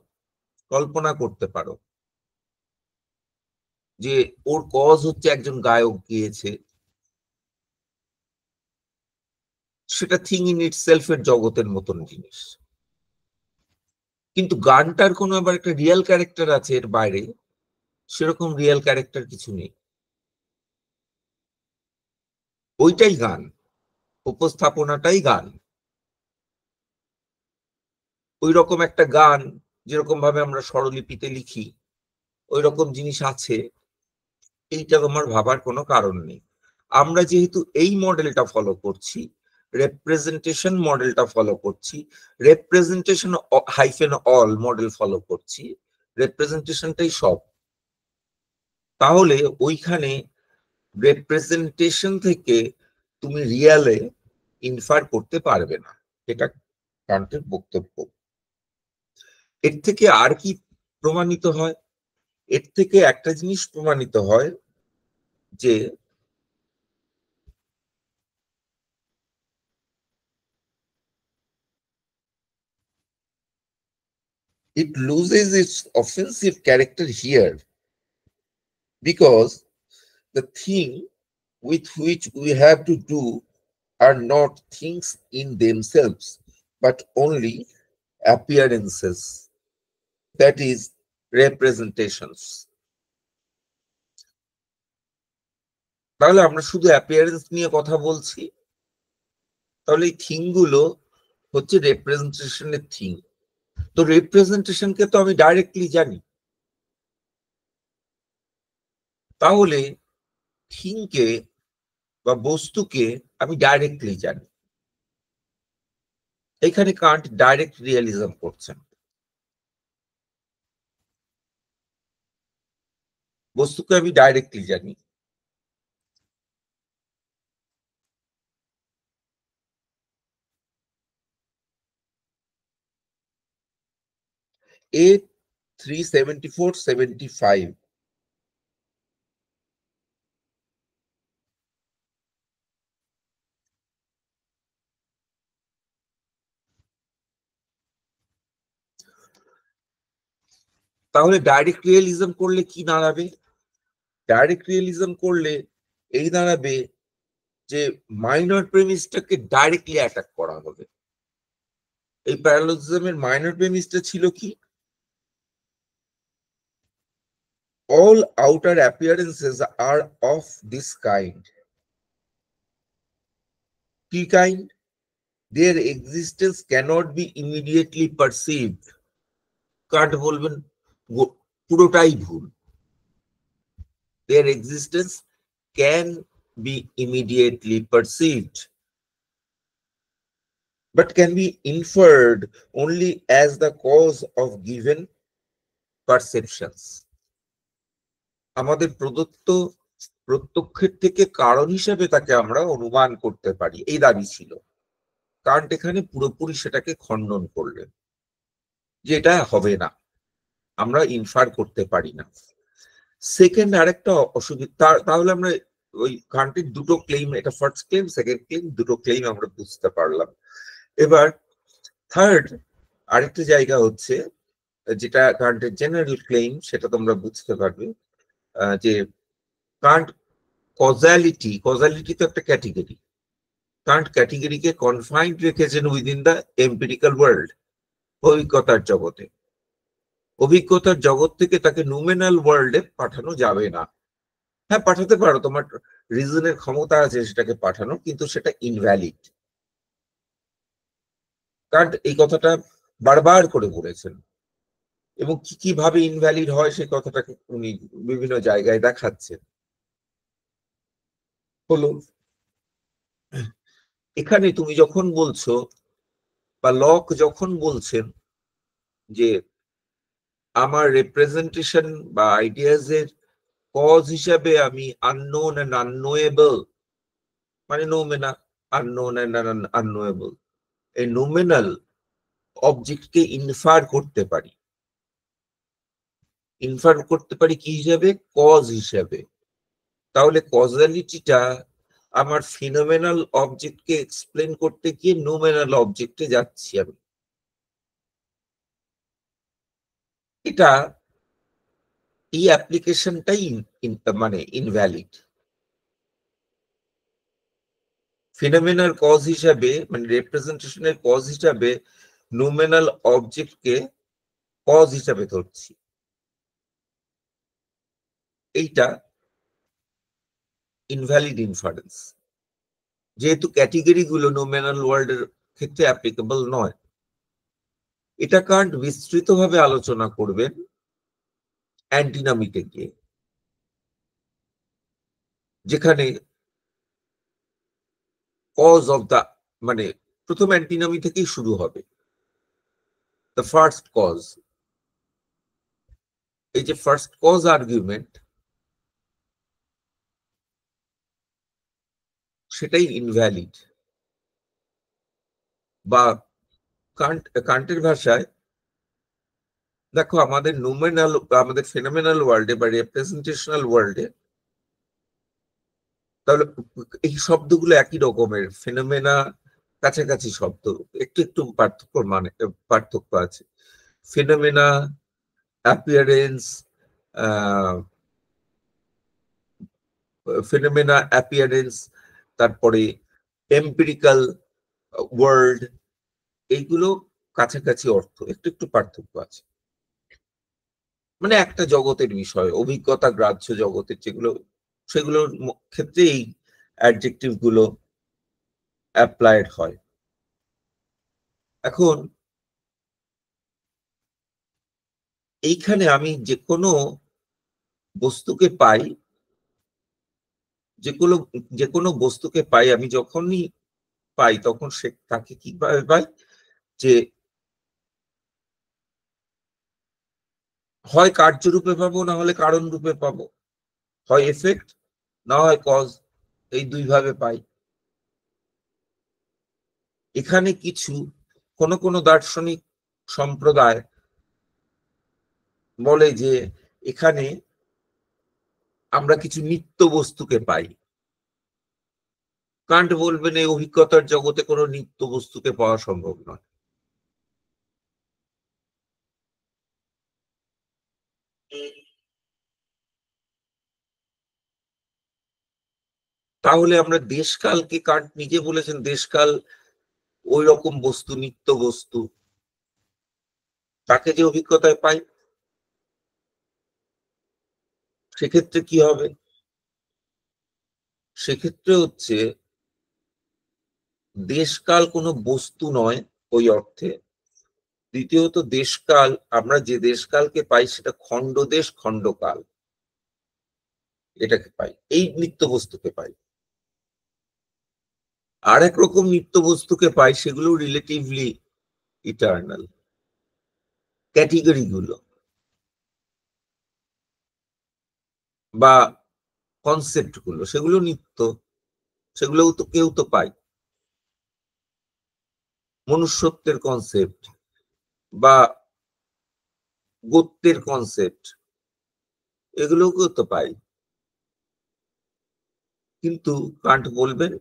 কল্পনা করতে পারো যে ওর কজ হচ্ছে একজন গায়ক গিয়েছে, সেটা থিং ইন ইটসেলফ এর জগতের মতন জিনিস। কিন্তু গানটার কোনো আবার একটা রিয়েল ক্যারেক্টার আছে এর বাইরে, সেরকম রিয়েল ক্যারেক্টার কিছু নেই। ওইটাই গান, উপস্থাপনাটাই গান। ওই রকম একটা গান যেরকম ভাবে আমরা স্বরলিপিতে লিখি, ওই রকম জিনিস আছে, এইটা তোমার ভাবার কোনো কারণ নেই। আমরা যেহেতু এই মডেলটা ফলো করছি, রেপ্রেজেন্টেশন মডেলটা ফলো করছি, representation hyphen all model follow করছি, রেপ্রেজেন্টেশনটাই সব, তাহলে ওইখানে রেপ্রেজেন্টেশন থেকে তুমি রিয়ালে ইনফার করতে পারবে না, এটা কান্টের বক্তব্য। এর থেকে আর কি প্রমাণিত হয়? এর থেকে একটা জিনিস প্রমাণিত হয় যে it loses its offensive character here because the thing with which we have to do are not things in themselves but only appearances, that is representations. তাহলে আমরা শুধু অ্যাপিয়ারেন্স নিয়ে কথা বলছি, তাহলে এই থিং গুলো হচ্ছে রিপ্রেজেন্টেশনের থিং। তো রিপ্রেজেন্টেশনকে তো আমি ডাইরেক্টলি জানি, তাহলে থিংকে বা বস্তুকে আমি ডাইরেক্টলি জানি। এখানে কান্ট ডাইরেক্ট রিয়ালিজম করছেন, বস্তুকে আমি ডাইরেক্টলি জানি। A 374-75 তাহলে ডাইরেক্ট রিয়েলিজম করলে কি দাঁড়াবে? ডাইরেক্ট রিয়েলিজম করলে এই দাঁড়াবে যে মাইনর প্রেমিসটাকে ডাইরেক্টলি অ্যাটাক করা হবে। এই প্যারালজিজমের মাইনর প্রেমিসটা ছিল কি? all outer appearances are of this kind. কি kind? Their existence cannot be immediately perceived. Kant বলবেন পুরোটাই ভুল। Their existence can be immediately perceived but can be inferred only as the cause of given perceptions. আমাদের প্রদত্ত প্রত্যক্ষের থেকে কারণ হিসেবে তাকে আমরা অনুমান করতে পারি, এই দাবি ছিল। কান্ট এখানে পুরোপুরি সেটাকে খণ্ডন করলেন যে এটা হবে না, আমরা ইনফার করতে পারি না। সেকেন্ড আরেকটা অসুবিধা, তাহলে আমরা ওই কান্টের দুটো ক্লেম, এটা ফার্স্ট ক্লেম সেকেন্ড ক্লেম, দুটো ক্লেম আমরা বুঝতে পারলাম। এবার থার্ড আরেকটা জায়গা হচ্ছে যেটা কান্টের জেনারেল ক্লেম, সেটা তোমরা বুঝতে পারবে যে কান্ট কজালিটি তো একটা ক্যাটেগরি, কান্ট ক্যাটেগরিকে কনফাইন্ড রেখেছেন উইদিন দ্য এম্পিরিক্যাল ওয়ার্ল্ড, অভিজ্ঞতার জগতে। অভিজ্ঞতার জগৎ থেকে তাকে নুমেনাল ওয়ার্ল্ডে পাঠানো যাবে না। হ্যাঁ, পাঠাতে পারো, তোমার রিজনের ক্ষমতা আছে সেটাকে পাঠানো, কিন্তু সেটা ইনভ্যালিড। কান্ট এই কথাটা বারবার করে বলেছেন, এবং কিভাবে ইনভ্যালিড হয় সেই কথাটাকে উনি বিভিন্ন জায়গায় দেখাচ্ছেন। হলো এখানে তুমি যখন বলছো বা লক যখন বলছেন যে আমার রিপ্রেজেন্টেশন বা আইডিয়াজ এর কজ হিসাবে আমি আননোন এন্ড আননোয়েবল, মানে নোমেনা, আননোন এন্ড আননোয়েবল, এই নোমেনাল অবজেক্টকে ইনফার করতে পারি। ইনফার করতে পারি কি হিসাবে? কজ হিসাবে। তাহলে কজালিটিটা আমার ফিনোমেনাল অবজেক্টকে এক্সপ্লেন করতে গিয়ে নোমেনাল অবজেক্টে যাচ্ছি আমি, এটা এই অ্যাপ্লিকেশনটাই মানে ইনভ্যালিড। ফিনোমেনাল কজ হিসাবে, মানে রিপ্রেজেন্টেশনের কজ হিসাবে নোমেনাল অবজেক্টকে কজ হিসাবে ধরছি, এইটা ইনভ্যালিড ইনফারেন্স, যেহেতু ক্যাটেগরি গুলো নোমেনাল ওয়ার্ল্ডের ক্ষেত্রে অ্যাপ্লিকেবল নয়। এটা কান্ট বিস্তৃতভাবে আলোচনা করবেন অ্যান্টিনমিতে গিয়ে, যেখানে কজ অফ দ্য মানে প্রথম অ্যান্টিনমি থেকেই শুরু হবে, দ্য ফার্স্ট কজ। এই যে ফার্স্ট কজ আর্গুমেন্ট, সেটাই ইনভ্যালিড, বা কান্টের ভাষায় দেখো আমাদের নোমেনাল, আমাদের ফেনোমেনাল ওয়ার্ল্ডে বা রিপ্রেজেন্টেশনাল ওয়ার্ল্ডে, তাহলে এই শব্দগুলো একই রকমের, ফেনোমেনা কাছাকাছি শব্দ, একটু একটু পার্থক্য, মানে পার্থক্য আছে। ফেনোমেনা, অ্যাপিয়ারেন্স, তারপরে এম্পিরিক্যাল ওয়ার্ল্ড, এইগুলো কাছাকাছি অর্থ, একটু একটু পার্থক্য আছে। মানে একটা জগতের বিষয়, অভিজ্ঞতা গ্রাহ্য জগতের যেগুলো, সেগুলোর ক্ষেত্রে এই অ্যাডজেক্টিভ গুলো অ্যাপ্লাইড হয়। এখন এইখানে আমি যে কোনো বস্তুকে পাই, যে কোনো বস্তুকে পাই, আমি যখনই পাই তখন সে তাকে কিভাবে পাই, যে হয় কার্যরূপে পাবো, না হলে কারণ রূপে পাবো, হয় এফেক্ট না হয় কজ, এই দুই ভাবে পাই। এখানে কিছু কোন দার্শনিক সম্প্রদায় বলে যে এখানে আমরা কিছু নিত্য বস্তুকে পাই। কান্ট বলবেন এই অভিজ্ঞতার জগতে কোনো নিত্য বস্তুকে পাওয়া সম্ভব নয়। তাহলে আমরা দেশকালকে, কান্ট নিজে বলেছেন দেশকাল ওই রকম বস্তু, নিত্য বস্তু, তাকে যে অভিজ্ঞতায় পাই, সেক্ষেত্রে কি হবে? সেক্ষেত্রে হচ্ছে দেশকাল কোনো বস্তু নয় ওই অর্থে। দ্বিতীয়ত দেশকাল, আমরা যে দেশকালকে পাই সেটা খণ্ডদেশ খণ্ডকাল, এটাকে পাই, এই নিত্য বস্তুকে পাই। আর এক রকম নিত্য বস্তুকে পাই, সেগুলো রিলেটিভলি ইটার্নাল, ক্যাটেগরি গুলো বা কনসেপ্ট গুলো, সেগুলো নিত্য, সেগুলো তো কেউ তো পাই। মনুষ্যত্বের কনসেপ্ট বা গোত্রের কনসেপ্ট, এগুলোকেও তো পাই। কিন্তু কান্ট বলবেন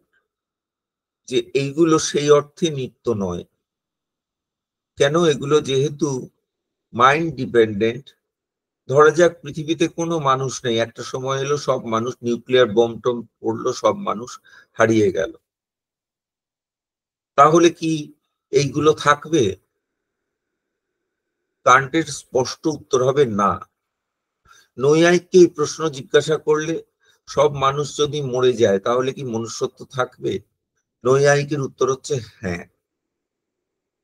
যে এইগুলো সেই অর্থে নিত্য নয়। কেন? এগুলো যেহেতু মাইন্ড ডিপেন্ডেন্ট। ধরা যাক পৃথিবীতে কোনো মানুষ নেই, একটা সময় এলো সব মানুষ, নিউক্লিয়ার বোম টোম পড়লো, সব মানুষ হারিয়ে গেল, তাহলে কি এইগুলো থাকবে? কান্টের স্পষ্ট উত্তর হবে না। নৈয়ায়িককে এই প্রশ্ন জিজ্ঞাসা করলে, সব মানুষ যদি মরে যায় তাহলে কি মনুষ্যত্ব থাকবে? নৈয়ায়িকের উত্তর হচ্ছে হ্যাঁ,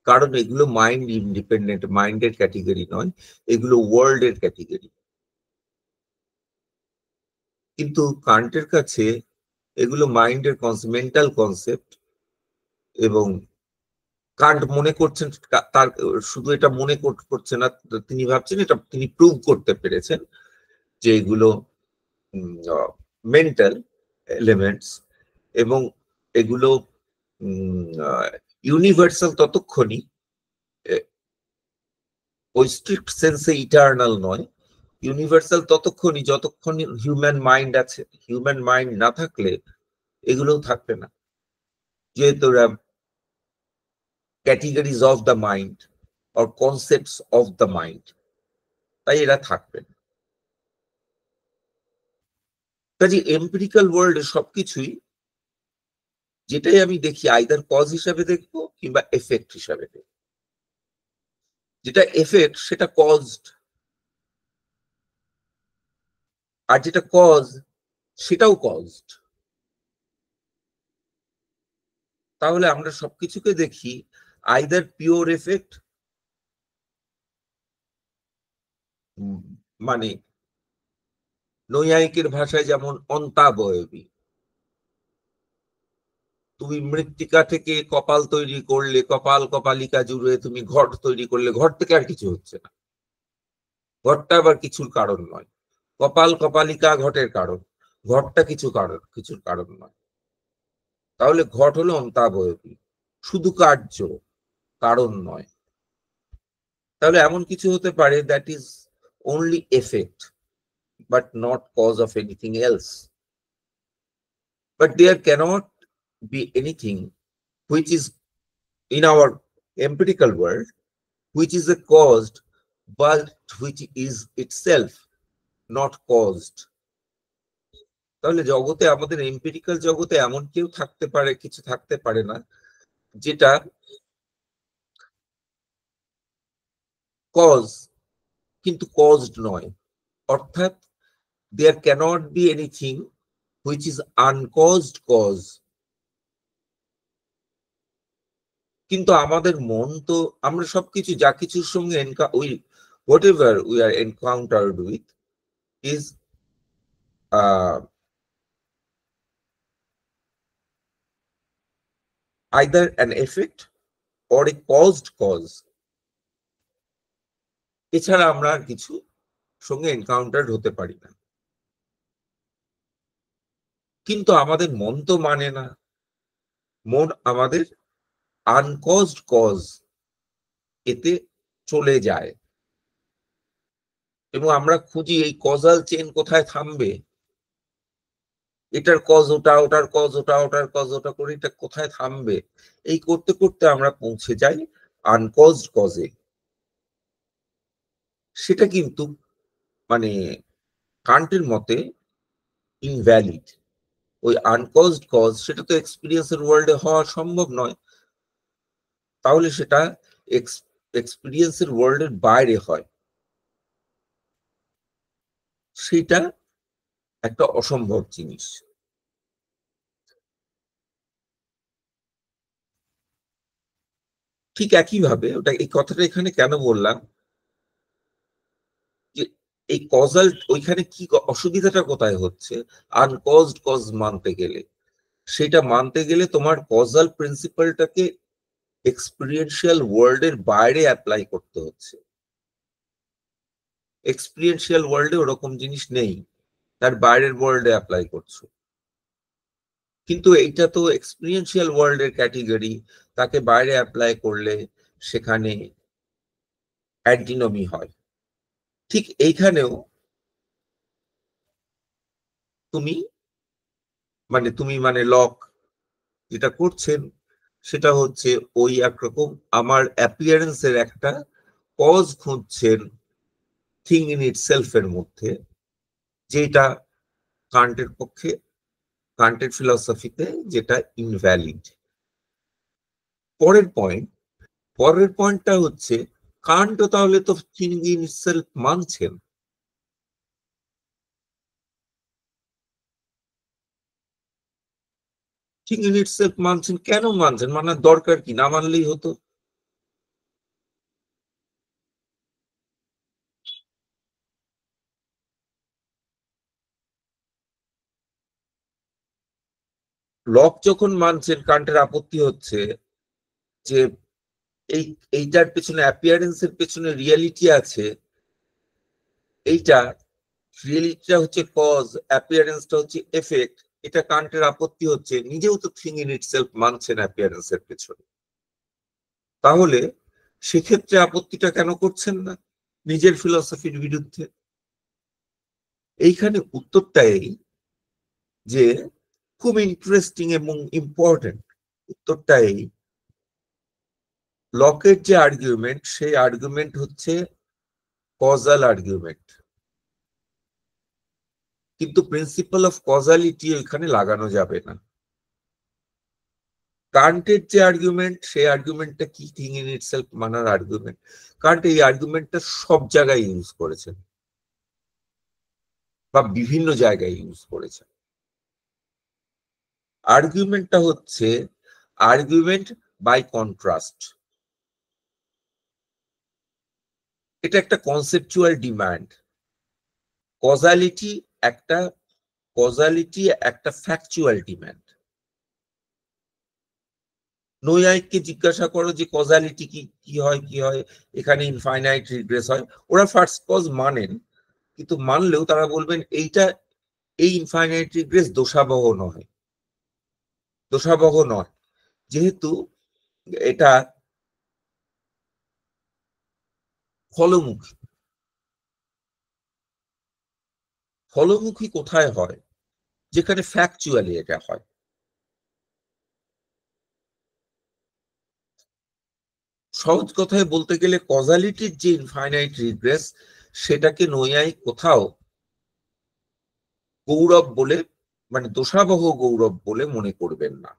কারণ এগুলো মাইন্ড ইন্ডিপেন্ডেন্ট, মাইন্ডের ক্যাটেগরি নয়, এগুলো ওয়ার্ল্ডের ক্যাটেগরি। কিন্তু কান্টের কাছে এগুলো মাইন্ডের মেন্টাল কনসেপ্ট, এবং কান্ট মনে করছেন, তার শুধু এটা মনে করছে না, তিনি ভাবছেন, এটা তিনি প্রুভ করতে পেরেছেন যে এগুলো মেন্টাল এলিমেন্টস, এবং এগুলো ইউনিভার্সাল ততক্ষণই, ওই স্ট্রিক্ট সেন্সে ইটার্নাল নয়, ইউনিভার্সাল ততক্ষণই যতক্ষণ হিউম্যান মাইন্ড আছে। হিউম্যান মাইন্ড না থাকলে এগুলোও থাকবে না, যেহেতু categories of the mind or concepts of the mind, তাই এরা থাকবে না। কাজে এম্পিরিক্যাল ওয়ার্ল্ডে সবকিছুই, যেটাই আমি দেখি, আইদার কজ হিসাবে দেখবো কিংবা এফেক্ট হিসাবে দেখবো। যেটা এফেক্ট সেটা কজড, আর যেটা কজ সেটাও কজড। তাহলে আমরা সবকিছুকে দেখি আইদার পিওর এফেক্ট, মানে নৈয়ায়িকের ভাষায় যেমন অন্তাবয়বী, তুমি মৃত্তিকা থেকে কপাল তৈরি করলে, কপাল কপালিকা জুড়ে তুমি ঘট তৈরি করলে, ঘট থেকে আর কিছু হচ্ছে না। ঘটটা আবার কিছুর কারণ নয়। কপাল কপালিকা ঘটের কারণ, ঘটটা কিছুর কারণ নয়। তাহলে ঘট হলো অন্তাবয়বী, শুধু কার্য, কারণ নয়। তাহলে এমন কিছু হতে পারে that is only effect but not cause of anything else. But there cannot be anything which is in our empirical world which is a caused but which is itself not caused. তাহলে জগতে, আমাদের empirical জগতে এমন কেউ থাকতে পারে, কিছু থাকতে পারে না যেটা কজ কিন্তু কজড নয়। অর্থাৎ there cannot be anything which is uncaused cause. কিন্তু আমাদের মন তো, আমরা সবকিছু যা কিছুর সঙ্গে whatever we are encountered with is either an effect or a caused cause. এছাড়া আমরা আর কিছু সঙ্গে এনকাউন্টার্ড হতে পারি না। কিন্তু আমাদের মন তো মানে না, মন আমাদের আনকজড কজ এতে চলে যায় এবং আমরা খুঁজি এই কজাল চেন কোথায় থামবে, এটার কজ ওটা, ওটার কজ ওটা, ওটার কজ ওটা করে এটা কোথায় থামবে, এই করতে করতে আমরা পৌঁছে যাই আনকজড কজে। সেটা কিন্তু মানে কান্টের মতে ইনভ্যালিড। ওই আনকজড কজ সেটা তো এক্সপিরিয়েন্সের ওয়ার্ল্ডে হওয়া সম্ভব নয়। তাহলে সেটা এক্সপিরিয়েন্সের ওয়ার্ল্ডের বাইরে হয়, সেটা একটা অসম্ভব জিনিস। ঠিক একইভাবে ওটা, এই কথাটা এখানে কেন বললাম যে এই কজাল, ওইখানে কি অসুবিধাটা কোথায় হচ্ছে, আনকজড কজ মানতে গেলে, সেটা মানতে গেলে তোমার কজাল প্রিন্সিপালটাকে এক্সপিরিয়েন্সিয়াল ওয়ার্ল্ডের বাইরে অ্যাপ্লাই করতে হচ্ছে। এক্সপিরিয়েন্সিয়াল ওয়ার্ল্ডে ওরকম জিনিস নেই, তার বাইরের ওয়ার্ল্ডে অ্যাপ্লাই করছো। কিন্তু এইটা তো এক্সপিরিয়েন্সিয়াল ওয়ার্ল্ডের ক্যাটেগরি, তাকে বাইরে অ্যাপ্লাই করলে সেখানে অ্যান্টিনমি হয়। ঠিক এইখানেও তুমি মানে লক যেটা করছেন সেটা হচ্ছে ওই একরকম আমার অ্যাপিয়ারেন্সের একটা কজ খুঁজছেন থিং ইন ইটসেলফ এর মধ্যে, যেটা কান্টের পক্ষে, কান্টের ফিলসফিতে যেটা ইনভ্যালিড। পরের পয়েন্টটা হচ্ছে কান্ট তাহলে তো থিং ইন ইটসেলফ মানছেন। থিং ইন ইটসেলফ মানছেন, কেন মানছেন, মানার দরকার কি, না মানলেই হতো। লক যখন মানছেন, কান্টের আপত্তি হচ্ছে যে এই এইটার পেছনে, অ্যাপিয়ারেন্সের পেছনে রিয়েলিটি আছে, এইটা রিয়েলিটিটা হচ্ছে কজ, অ্যাপিয়ারেন্সটা হচ্ছে এফেক্ট, এটা কান্টের আপত্তি হচ্ছে। নিজেও তো থিং ইন ইটসেলফ মানছেন অ্যাপিয়ারেন্সের পেছনে, তাহলে সেক্ষেত্রে আপত্তিটা কেন করছেন না নিজের ফিলসফির বিরুদ্ধে? এইখানে উত্তরটা এই যে খুব ইন্টারেস্টিং এবং ইম্পর্টেন্ট। উত্তরটা এই, লকের যে আর্গুমেন্ট, সেই আর্গুমেন্ট হচ্ছে কজাল আর্গুমেন্ট, কিন্তু প্রিন্সিপাল অফ কজালিটি এখানে লাগানো যাবে না। কান্টের যে আর্গুমেন্ট, সেই আর্গুমেন্টটা কি থিং ইন ইটসেলফ মানার আর্গুমেন্ট। কান্ট এই আর্গুমেন্টটা সব জায়গায় ইউজ করেছেন বা বিভিন্ন জায়গায় ইউজ করেছেন। আর্গুমেন্টটা হচ্ছে আর্গুমেন্ট বাই কন্ট্রাস্ট। এটা একটা কনসেপচুয়াল ডিমান্ড। কজালিটি একটা ফ্যাকচুয়াল ডিমান্ড। নৈয়ায়িককে জিজ্ঞাসা করো যে কজালিটি কি হয়, এখানে ইনফাইনাইট রিগ্রেস হয়, ওরা ফার্স্ট কজ মানেন, কিন্তু মানলেও তারা বলবেন এই ইনফাইনাইট রিগ্রেস দোষাবহ নয়, যেহেতু এটা ফলমুখী কোথায় হয়? যেখানে ফ্যাকচুয়ালি এটা হয়। সহজ কথায় বলতে গেলে কজালিটির যে ইনফাইনাইট রিগ্রেস, সেটাকে নৈয়ায়িক কোথাও গৌরব বলে, মানে দোষাবহ গৌরব বলে মনে করবেন না।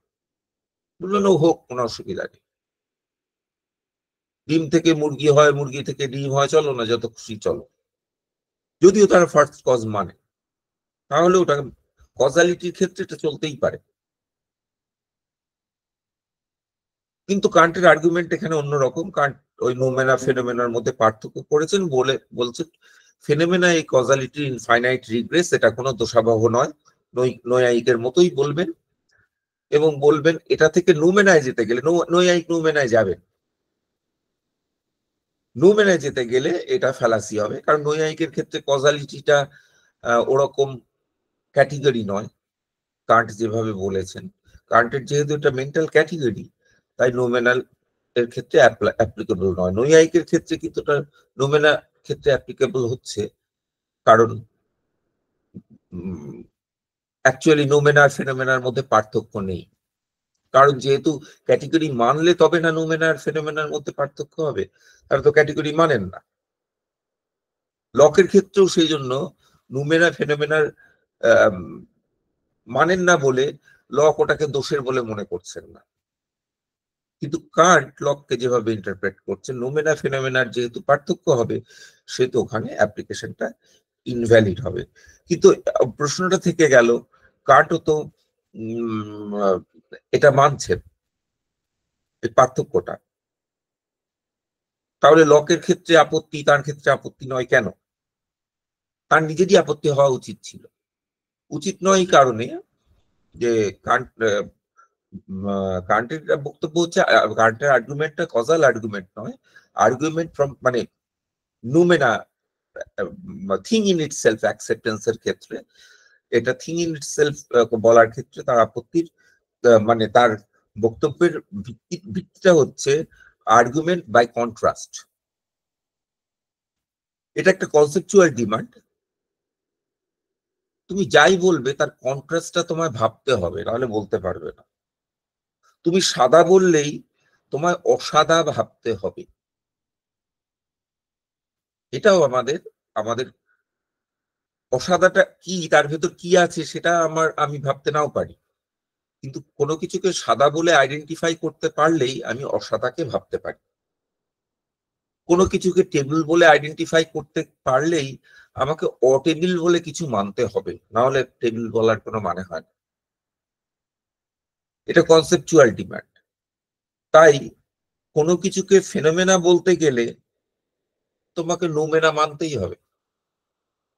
বললেন হোক, কোনো অসুবিধা নেই। ডিম থেকে মুরগি হয়, মুরগি থেকে ডিম হয়, চলো না, যত খুশি চলো। যদিও তারা ফার্স্ট কজ মানে, তাহলে ওটা কজালিটির ক্ষেত্রে এটা চলতেই পারে। কিন্তু কান্টের আর্গুমেন্ট এখানে অন্যরকম। কান্ট ওই নোমেনা ফেনোমেনার মধ্যে পার্থক্য করেছেন, বলছেন ফেনোমেনা এই কজালিটি ইনফাইনাইট রিগ্রেস, এটা কোনো দোষাবহ নয়, নৈয়ায়িকের মতোই বলবেন, এবং বলবেন এটা থেকে নুমেনায় যেতে গেলে, নৈয়ায়িক নুমেনায় যাবেন, নুমেনায় যেতে গেলে এটা ফ্যালাসি হবে, কারণ নৈয়ায়িকের ক্ষেত্রে কজালিটিটা ওরকম ক্যাটেগরি নয় কান্ট যেভাবে বলেছেন। কান্টের যেহেতু এটা মেন্টাল ক্যাটেগরি, তাই নোমেনাল এর ক্ষেত্রে অ্যাপ্লিকেবল নয়। নৈয়ায়িকের ক্ষেত্রে কিন্তু এটা নোমেনা ক্ষেত্রে অ্যাপ্লিকেবল হচ্ছে, কারণ অ্যাকচুয়ালি নোমেনা আর ফেনোমেনার মধ্যে পার্থক্য নেই। কারণ যেহেতু ক্যাটেগরি মানলে তবে না নোমেনা আর ফেনোমেনার মধ্যে পার্থক্য হবে, তারা তো ক্যাটেগরি মানেন না। লকের ক্ষেত্রেও সেই জন্য নোমেনা ফেনোমেনার মানেন না বলে লক ওটাকে দোষের বলে মনে করছেন না। কিন্তু কান্ট লককে যেভাবে ইন্টারপ্রেট করছে, নোমেনা ফেনোমেনার যেহেতু পার্থক্য হবে, সেহেতু ওখানে অ্যাপ্লিকেশনটা ইনভ্যালিড হবে। কিন্তু প্রশ্নটা থেকে গেল, কান্টও তো এটা মানছেন, এই পার্থক্যটা। তাহলে লকের ক্ষেত্রে আপত্তি, তার ক্ষেত্রে আপত্তি নয় কেন? তার নিজেরই আপত্তি হওয়া উচিত ছিল। উচিত নয় এই কারণে যে কান্টের বক্তব্য হচ্ছে, কান্টের আর্গুমেন্টটা কজাল আর্গুমেন্ট নয়, আর্গুমেন্ট ফ্রম, মানে নুমেনা থিং ইন ইট সেলফ অ্যাকসেপ্টেন্সের ক্ষেত্রে, এটা থিং ইন ইট সেলফ বলার ক্ষেত্রে তার আপত্তির, মানে তার বক্তব্যের ভিত্তিটা হচ্ছে আর্গুমেন্ট বাই কন্ট্রাস্ট। এটা একটা কনসেপচুয়াল ডিমান্ড। তুমি যাই বলবে তার কন্ট্রাস্টটা তোমায় ভাবতে হবে, নাহলে বলতে পারবে না। তুমি সাদা বললেই তোমায় অসাদা ভাবতে হবে। এটাও আমাদের আমাদের অসাদাটা কি, তার ভেতর কি আছে, সেটা আমি ভাবতে নাও পারি, কিন্তু কোনো কিছুকে সাদা বলে আইডেন্টিফাই করতে পারলেই আমি অসাদাকে ভাবতে পারি। কোনো কিছুকে টেবিল বলে আইডেন্টিফাই করতে পারলেই আমাকে অটেবিল বলে কিছু মানতে হবে, না হলে টেবিল বলার কোনো মানে হয় না। এটা কনসেপচুয়াল ডিমান্ড। তাই কোনো কিছুকে ফেনোমেনা বলতে গেলে তোমাকে নোমেনা মানতেই হবে,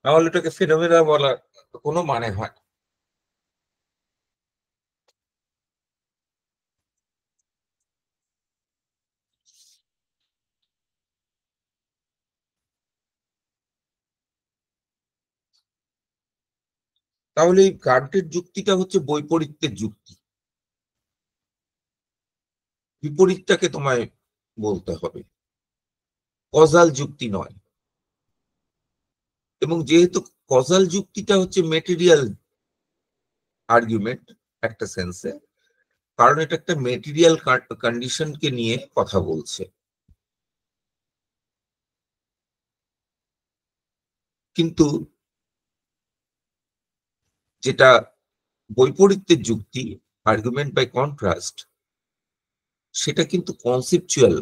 না হলে এটাকে ফেনোমেনা বলার কোনো মানে হয় না। তাহলে এই কান্টের যুক্তিটা হচ্ছে বৈপরীত্যের যুক্তি, বিপরীতটাকে তোমায় বলতে হবে, কজাল যুক্তি নয়। এবং যেহেতু কজাল যুক্তিটা হচ্ছে মেটেরিয়াল আর্গুমেন্ট একটা সেন্সে, কারণ এটা একটা মেটেরিয়াল কন্ডিশনকে নিয়ে কথা বলছে। কিন্তু যেটা বৈপরীত্যের যুক্তি, আর্গুমেন্ট বাই কন্ট্রাস্ট, সেটা কিন্তু কনসেপচুয়াল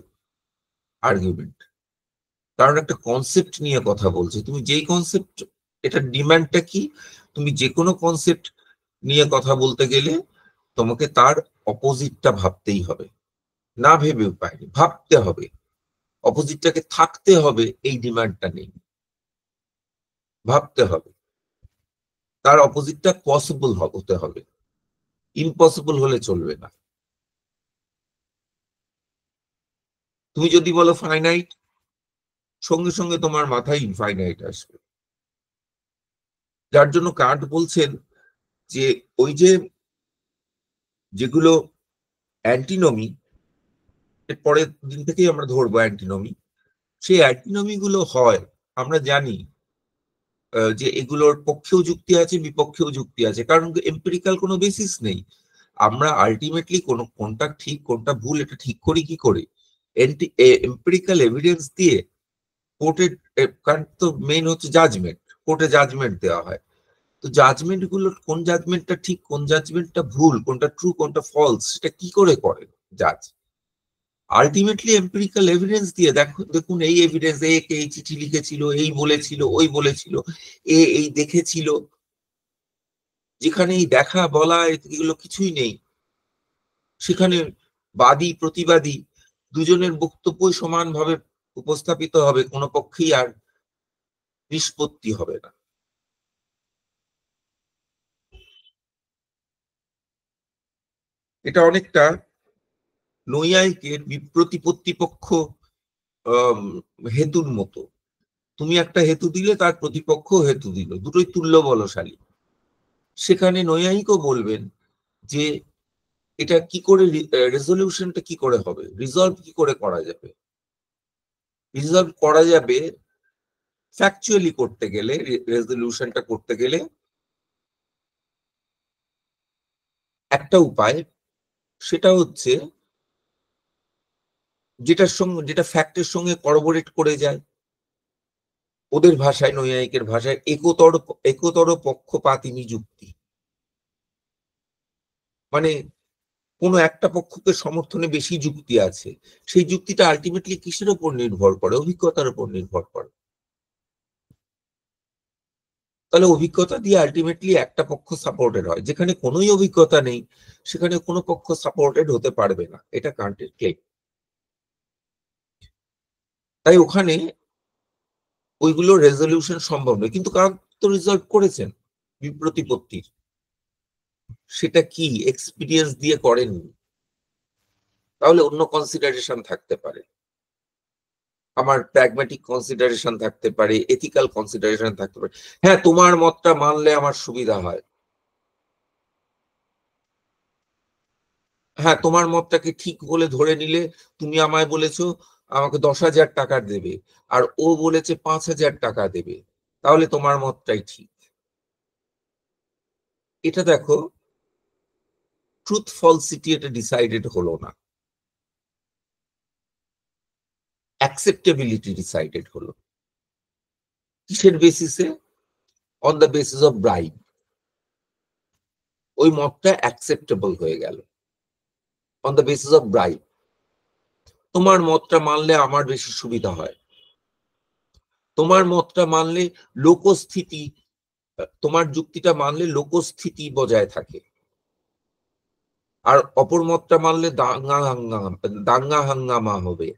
আর্গুমেন্ট, কারণ একটা কনসেপ্ট নিয়ে কথা বলছে। তুমি যেই কনসেপ্ট, এটা ডিমান্ডটা কি, তুমি যে কোনো কনসেপ্ট নিয়ে কথা বলতে গেলে তোমাকে তার অপোজিটটা ভাবতেই হবে, না ভেবে উপায় নেই, ভাবতে হবে। অপোজিটটাকে থাকতে হবে, এই ডিমান্ডটা নেই, ভাবতে হবে। তার অপোজিটটা পসিবল হতে হবে, ইম্পসিবল হলে চলবে না। তুমি যদি বলো ফাইনাইট, সঙ্গে সঙ্গে তোমার মাথায় ইনফাইনাইট আসবে। যার জন্য কান্ট বলছেন যে ওই যেগুলো অ্যান্টিনমি, এর পরের দিন থেকেই আমরা ধরবো অ্যান্টিনমি, সেই অ্যান্টিনমি গুলো হয়, আমরা জানি যে এগুলোর পক্ষেও যুক্তি আছে বিপক্ষেও যুক্তি আছে, কারণ এম্পিরিক্যাল কোনো বেসিস নেই। আমরা আলটিমেটলি কোনটা ঠিক কোনটা ভুল এটা ঠিক করি কি করে? এম্পিরিক্যাল এভিডেন্স দিয়ে। কোর্টের কারণ তো মেইন হচ্ছে জাজমেন্ট, কোর্টে জাজমেন্ট দেওয়া হয়। তো জাজমেন্ট গুলো কোন জাজমেন্টটা ঠিক কোন জাজমেন্টটা ভুল, কোনটা ট্রু কোনটা ফলস, সেটা কি করে করে জাজ? আলটিমেটলি এম্পিরিক্যাল এভিডেন্স দিয়ে। দেখুন এই এভিডেন্স, এই চিঠি লিখেছিল, এই বলেছিল, ওই বলেছিল, এই দেখেছিল। যেখানে এই দেখা বলা এগুলো কিছুই নেই, সেখানে বাদী প্রতিবাদী দুজনের বক্তব্যই সমানভাবে উপস্থাপিত হবে, কোনো পক্ষেই আর নিষ্পত্তি হবে না। এটা অনেকটা নৈয়ায়িকের প্রতিপত্তিপক্ষ হেতুর মতো। তুমি একটা হেতু দিলে, তার প্রতিপক্ষ হেতু দিল, দুটোই তুল্য বলশালী। সেখানে নৈয়ায়িকও বলবেন যে এটা কি করে, রেজলিউশনটা কি করে হবে, রিজলভ কি করে করা যাবে? রিজলভ করা যাবে ফ্যাকচুয়ালি করতে গেলে, রেজলিউশনটা করতে গেলে একটা উপায়, সেটা হচ্ছে যেটা ফ্যাক্টের সঙ্গে করবোরেট করে যায়। ওদের ভাষায়, নৈয়ায়িকের ভাষায়, একতর পক্ষপাতিনী যুক্তি। মানে কোনো একটা পক্ষকে সমর্থনে বেশি যুক্তি আছে, সেই যুক্তিটা আলটিমেটলি কিসের উপর নির্ভর করে? অভিজ্ঞতার উপর নির্ভর করে। তাহলে অভিজ্ঞতা দিয়ে আলটিমেটলি একটা পক্ষ সাপোর্টেড হয়। যেখানে কোনোই অভিজ্ঞতা নেই, সেখানে কোনো পক্ষ সাপোর্টেড হতে পারবে না, এটা কান্টের ক্লেম। তাই ওখানে ওইগুলো রেজলিউশন সম্ভব নয়। কিন্তু কারণ তো রিজলভ করেছেন বিপ্রতিপত্তির, সেটা কি এক্সপিরিয়েন্স দিয়ে করেননি। তাহলে অন্য কনসিডারেশন থাকতে পারে, আমার প্র্যাগম্যাটিক কনসিডারেশন থাকতে পারে, এথিক্যাল কনসিডারেশন থাকতে পারে। হ্যাঁ, তোমার মতটা মানলে আমার সুবিধা হয়, হ্যাঁ তোমার মতটাকে ঠিক বলে ধরে নিলে, তুমি আমায় বলেছো আমাকে 10,000 টাকা দেবে, আর ও বলেছে 5,000 টাকা দেবে, তাহলে তোমার মতটাই ঠিক। এটা দেখো, ট্রুথ ফলসিটি এটা ডিসাইডেড হলো না, অ্যাকসেপ্টেবিলিটি ডিসাইডেড হলো। কিসের বেসিসে? On the basis of bribe. ওই মতটা অ্যাকসেপ্টেবল হয়ে গেল on the basis of bribe. তোমার মতটা মানলে আমার বেশি সুবিধা হয়, তোমার মতটা মানলে লোকস্থিতি, তোমার যুক্তিটা মানলে লোকস্থিতি বজায় থাকে, আর অপর মতটা মানলে দাঙ্গা হাঙ্গামা হবে।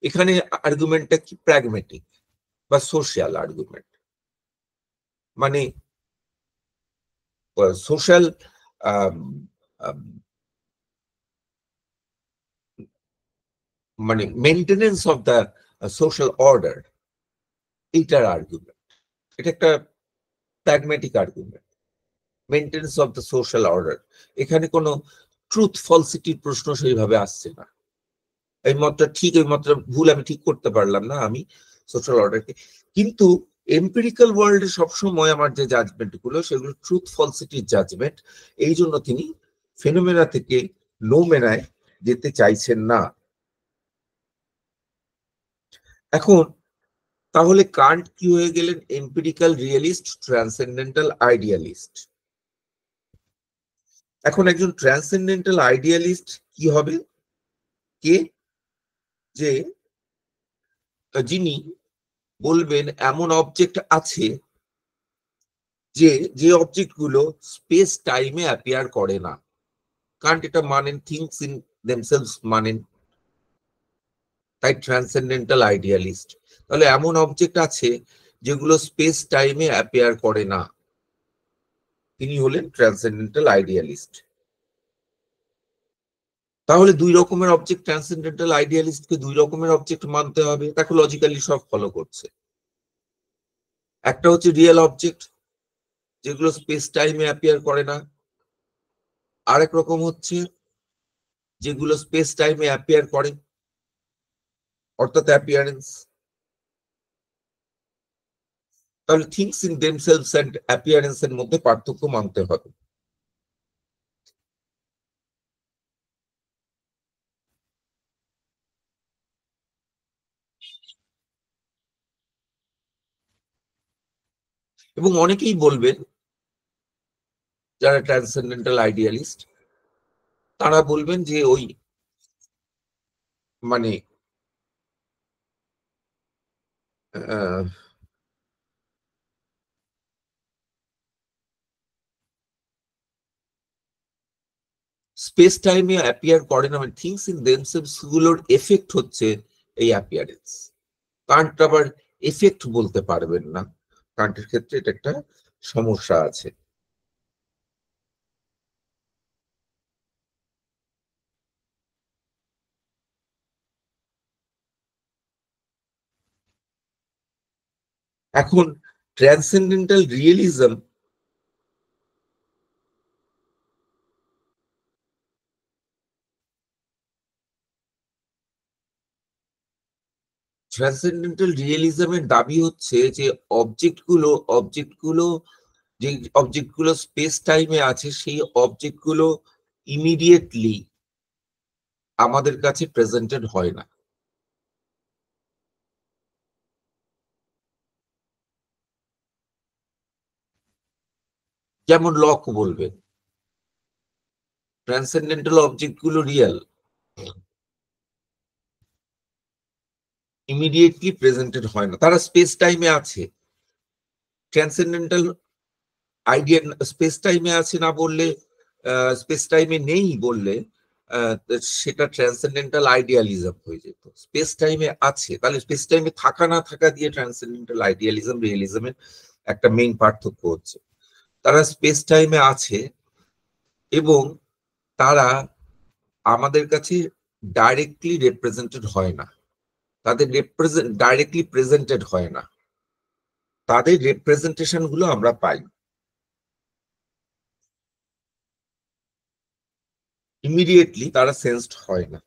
এখানে আর্গুমেন্টটা কি? প্র্যাগমেটিক বা সোশ্যাল আর্গুমেন্ট। মানে সোশ্যাল মানে maintenance of the social order, এইটার আর্গুমেন্ট। এটা একটা pragmatic argument, maintenance of the social order. এখানে কোনো ট্রুথ ফলসিটির প্রশ্ন সেইভাবে আসছে না। এই মতটা ঠিক এই মতটা ভুল আমি ঠিক করতে পারলাম না আমি সোশ্যাল অর্ডারকে। কিন্তু এম্পিরিক্যাল ওয়ার্ল্ডে সবসময় আমার যে জাজমেন্ট গুলো, সেগুলো ট্রুথ ফলসিটির জাজমেন্ট। এই জন্য তিনি ফেনোমেনা থেকে নোমেনায় যেতে চাইছেন না। এখন তাহলে কান্ট কি হয়ে গেলেন? Empirical realist, transcendental idealist. এখন একজন ট্রান্সেন্ডেন্টাল আইডিয়ালিস্ট কি হবে? কে? যে যিনি বলবেন এমন অবজেক্ট আছে যে অবজেক্ট গুলো স্পেস টাইমে অ্যাপিয়ার করে না। কান্ট এটা মানেন, থিংস ইন দেমসেলভস মানেন, তাই ট্রান্সেন্ডেন্টাল আইডিয়ালিস্ট। তাহলে এমন অবজেক্ট আছে যেগুলো স্পেস টাইমে অ্যাপিয়ার করে না, তিনি হলেন ট্রান্সেন্ডেন্টাল আইডিয়ালিস্ট। তাহলে দুই রকমের অবজেক্ট, ট্রান্সেন্ডেন্টাল আইডিয়ালিস্টকে দুই রকমের অবজেক্ট মানতে হবে, তাকে লজিক্যালি সব ফলো করছে। একটা হচ্ছে রিয়েল অবজেক্ট, যেগুলো স্পেস টাইমে অ্যাপিয়ার করে না। আরেক রকম হচ্ছে যেগুলো স্পেস টাইমে অ্যাপিয়ার করে, অর্থাৎ অ্যাপিয়ারেন্স। তাহলে things in themselves and appearance এর মধ্যে পার্থক্য মানতে হবে। এবং অনেকেই বলবেন, যারা ট্রান্সেন্ডেন্টাল আইডিয়ালিস্ট, তারা বলবেন যে ওই মানে স্পেস টাইমে অ্যাপিয়ার করে না, মানে থিংস ইন দেমসেলভস গুলোর এফেক্ট হচ্ছে এই অ্যাপিয়ারেন্স। কান্ট আবার এফেক্ট বলতে পারবেন না, কান্টের ক্ষেত্রে এটা একটা সমস্যা আছে। এখন ট্রান্সেন্ডেন্টাল রিয়েলিজম ট্রান্সেন্ডেন্টাল রিয়েলিজমের দাবি হচ্ছে যে অবজেক্টগুলো যে অবজেক্টগুলো স্পেস টাইমে আছে, সেই অবজেক্টগুলো ইমিডিয়েটলি আমাদের কাছে প্রেজেন্টেড হয় না। যেমন লক বলবেন, ট্রান্সেন্ডেন্টাল অবজেক্টগুলো রিয়েল, ইমিডিয়েটলি প্রেজেন্টেড হয় না, তারা স্পেস টাইমে আছে। ট্রান্সেন্ডেন্টাল আইডিয়া স্পেস টাইমে আছে না বললে, স্পেস টাইমে নেই বললে সেটা ট্রান্সেন্ডেন্টাল আইডিয়ালিজম হয়ে যেত। স্পেস টাইমে আছে, তাহলে স্পেস টাইমে থাকা না থাকা দিয়ে ট্রান্সেন্ডেন্টাল আইডিয়ালিজম রিয়েলিজমের একটা মেইন পার্থক্য হচ্ছে। তারা স্পেস টাইমে আছে এবং তারা আমাদের কাছে ডাইরেক্টলি রিপ্রেজেন্টেড হয় না, তাদের ডাইরেক্টলি প্রেজেন্টেড হয় না, তাদের রিপ্রেজেন্টেশন গুলো আমরা পাই, ইমিডিয়েটলি তারা সেন্সড হয় না।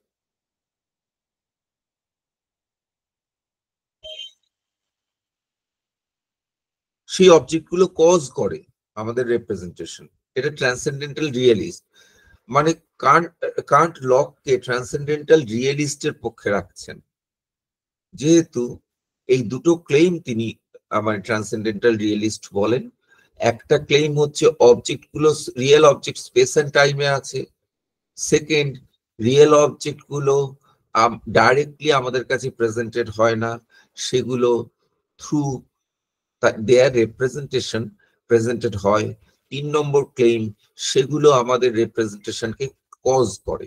সেই অবজেক্ট গুলো কজ করে আমাদের রিপ্রেজেন্টেশন। এটা ট্রান্সেন্ডেন্টাল রিয়েলিস্ট, মানে কান্ট কান্ট লককে ট্রান্সেন্ডেন্টাল রিয়েলিস্টের পক্ষে রাখছেন, যেহেতু এই দুটো ক্লেম তিনি আমার ট্রান্সেন্ডেন্টাল রিয়েলিস্ট বলেন। একটা ক্লেম হচ্ছে অবজেক্ট গুলো রিয়েল অবজেক্ট স্পেস এন্ড টাইমে আছে। সেকেন্ড, রিয়েল অবজেক্ট গুলো ডাইরেক্টলি আমাদের কাছে প্রেজেন্টেড হয় না, সেগুলো থ্রু দেয়ার রিপ্রেজেন্টেশন প্রেজেন্টেড হয়। 3 নম্বর ক্লেম, সেগুলো আমাদের রিপ্রেজেন্টেশনকে কজ করে।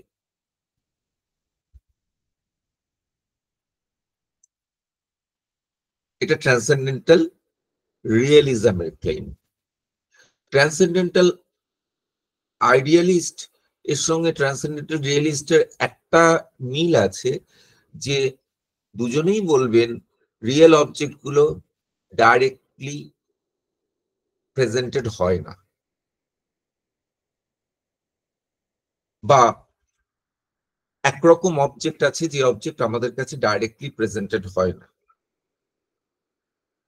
এটা ট্রান্সেন্ডেন্টাল রিয়েলিজমের ক্লেম। ট্রান্সেন্ডেন্টাল আইডিয়ালিস্ট এর সঙ্গে ট্রান্সেন্ডেন্টাল রিয়েলিস্টের একটা মিল আছে, যে দুজনেই বলবেন রিয়েল অবজেক্ট গুলো ডাইরেক্টলি প্রেজেন্টেড হয় না, বা একরকম অবজেক্ট আছে যে অবজেক্ট আমাদের কাছে ডাইরেক্টলি প্রেজেন্টেড হয় না।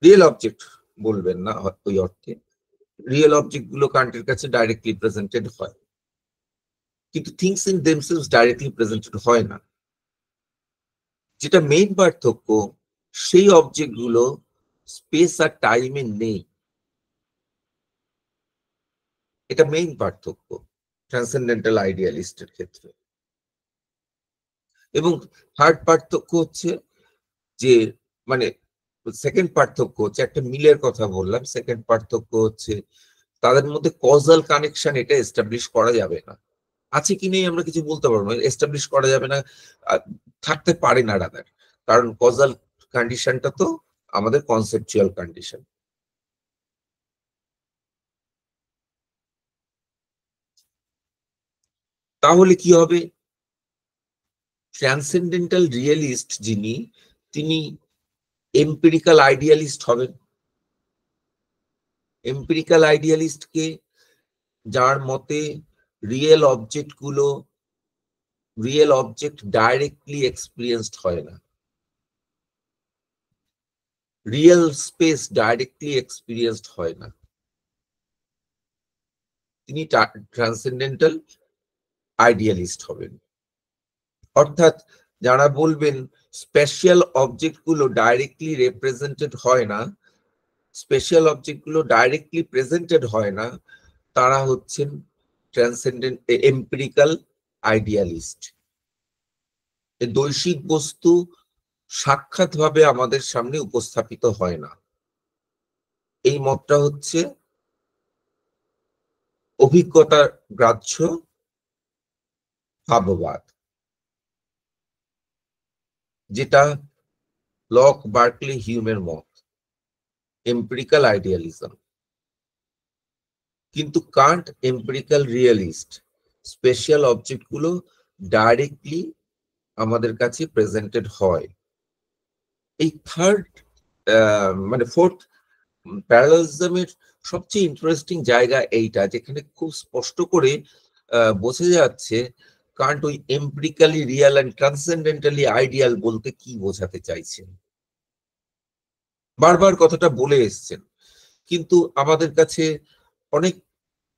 রিয়েল অবজেক্ট বলবেন না ওই অর্থে, রিয়েল অবজেক্ট গুলো কান্টের কাছে ডাইরেক্টলি প্রেজেন্টেড হয়, কিন্তু things in themselves directly presented হয় না। যেটা মেইন পার্থক্য, সেই অবজেক্ট গুলো স্পেস আর টাইমে নেই, এটা মেইন পার্থক্য ট্রান্সেন্ডেন্টাল আইডিয়ালিস্টের ক্ষেত্রে। এবং থার্ড পার্থক্য হচ্ছে যে, মানে সেকেন্ড পার্থক্য হচ্ছে, একটা মিলের কথা বললাম, সেকেন্ড পার্থক্য হচ্ছে তাদের মধ্যে কজাল কানেকশন এটা এস্টাবলিশ করা যাবে না। আছে কি নেই আমরা কিছু বলতে পারবো না, এস্টাবলিশ করা যাবে না, থাকতে পারে না রাদার, কারণ কজাল কন্ডিশনটা তো আমাদের কনসেপচুয়াল কন্ডিশন। তাহলে কি হবে, ট্রান্সেন্ডেন্টাল রিয়েলিস্ট যিনি, তিনি এম্পিরিক্যাল আইডিয়ালিস্ট হবেন। এম্পিরিক্যাল আইডিয়ালিস্ট কে, যার মতে রিয়েল অবজেক্ট ডাইরেক্টলি এক্সপিরিয়েন্সড হয় না, রিয়েল স্পেস ডাইরেক্টলি এক্সপিরিয়েন্সড হয় না, তিনি ট্রান্সেন্ডেন্টাল আইডিয়ালিস্ট হবেন। অর্থাৎ যারা বলবেন স্পেশাল অবজেক্টগুলো ডাইরেক্টলি রিপ্রেজেন্টেড হয় না, স্পেশাল অবজেক্টগুলো ডাইরেক্টলি প্রেজেন্টেড হয় না, তারা হচ্ছেন ট্রান্সেন্ডেন্ট এম্পিরিক্যাল আইডিয়ালিস্ট। দৈশিক বস্তু সাক্ষাৎভাবে আমাদের সামনে উপস্থাপিত হয় না। এই মতটা হচ্ছে অভিজ্ঞতার গ্রাহ্য ভাববাদ, যেটা লক, বার্কলি, হিউমের মত, এম্পিরিক্যাল আইডিয়ালিজম। কিন্তু কান্ট এম্পিরিক্যাল রিয়েলিস্ট, স্পেশাল অবজেক্টগুলো ডাইরেক্টলি আমাদের কাছে প্রেজেন্টেড হয়। এই থার্ড মানে ফোর্থ প্যারালালিজমের সবচেয়ে ইন্টারেস্টিং জায়গা এইটা, যেখানে খুব স্পষ্ট করে বোঝা যাচ্ছে কান্ট ওই এম্পিরিক্যালি রিয়েল এন্ড ট্রান্সেন্ডেন্টালি আইডিয়াল বলতে কি বোঝাতে চাইছেন। বারবার কথাটা বলে এসছেন, কিন্তু আমাদের কাছে অনেক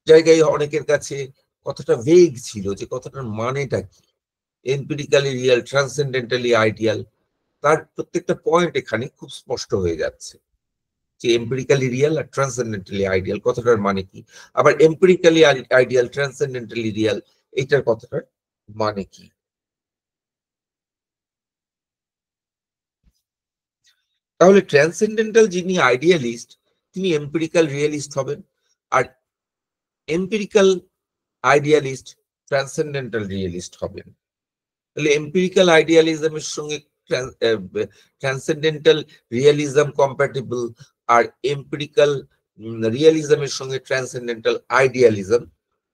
জায়গায় অনেকের কাছে কথাটা ভেগ ছিল যে কথাটার মানেটা কি। এম্পিরিক্যালি রিয়েল, ট্রান্সেন্ডেন্টালি আইডিয়াল, তার প্রত্যেকটা পয়েন্ট এখানে খুব স্পষ্ট হয়ে যাচ্ছে যে এম্পিরিক্যালি রিয়েল আর ট্রান্সেন্ডেন্টালি আইডিয়াল কথাটার মানে কি, আবার এম্পিরিক্যালি আইডিয়াল, ট্রান্সেন্ডেন্টালি রিয়েল এইটার কথাটার মানে কি। তাহলে ট্রান্সেন্ডেন্টাল যিনি আইডিয়ালিস্ট, তিনি এম্পিরিক্যাল রিয়েলিস্ট হবেন, আর এম্পিরিক্যাল আইডিয়ালিস্ট ট্রান্সেন্ডেন্টাল রিয়েলিস্ট হবেন। তাহলে এম্পিরিক্যাল আইডিয়ালিজমের সঙ্গে ট্রান্সেন্ডেন্টাল রিয়েলিজম কম্প্যাটিবল, আর এম্পিরিক্যাল রিয়েলিজমের সঙ্গে transcendental idealism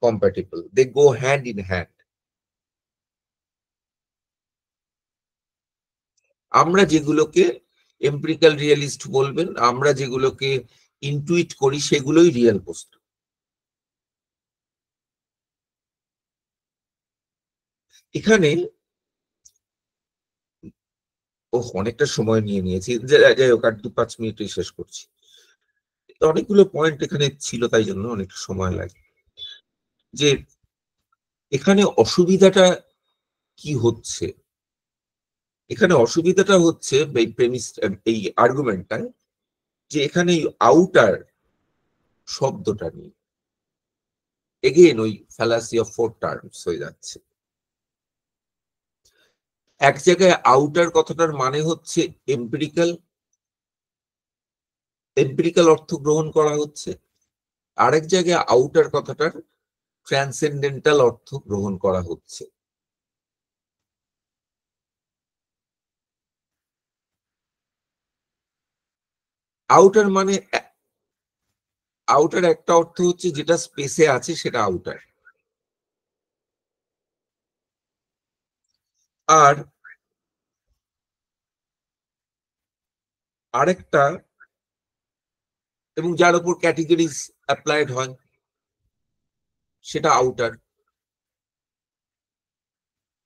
compatible. They go hand in hand. আমরা যেগুলোকে এম্পিরিক্যাল রিয়েলিস্ট বলবেন, আমরা যেগুলোকে ইনটুইট করি, সেগুলোই রিয়েল বস্তু। এখানে অনেকটা সময় নিয়ে নিয়েছি, যাই হোক আর 2-5 মিনিটই শেষ করছি। অনেকগুলো পয়েন্ট এখানে ছিল, তাই জন্য অনেকটা সময় লাগে। যে এখানে অসুবিধাটা কি হচ্ছে, এখানে অসুবিধাটা হচ্ছে এই প্রেমিস, এই আর্গুমেন্টটায়, যে এখানে আউটার শব্দটা নেই। এগেইন ওই ফ্যালাসি অফ 4 টার্মস হয়ে যাচ্ছে। এক জায়গায় আউটার কথাটার মানে হচ্ছে এম্পিরিক্যাল, এম্পিরিক্যাল অর্থ গ্রহণ করা হচ্ছে, আরেক জায়গায় আউটার কথাটার ট্রান্সেন্ডেন্টাল অর্থ গ্রহণ করা হচ্ছে। আউটার মানে, আউটার একটা অর্থ হচ্ছে যেটা স্পেসে আছে সেটা আউটার, আর আরেকটা, এবং যার উপর ক্যাটেগরিজ অ্যাপ্লাইড হয় সেটা আউটার।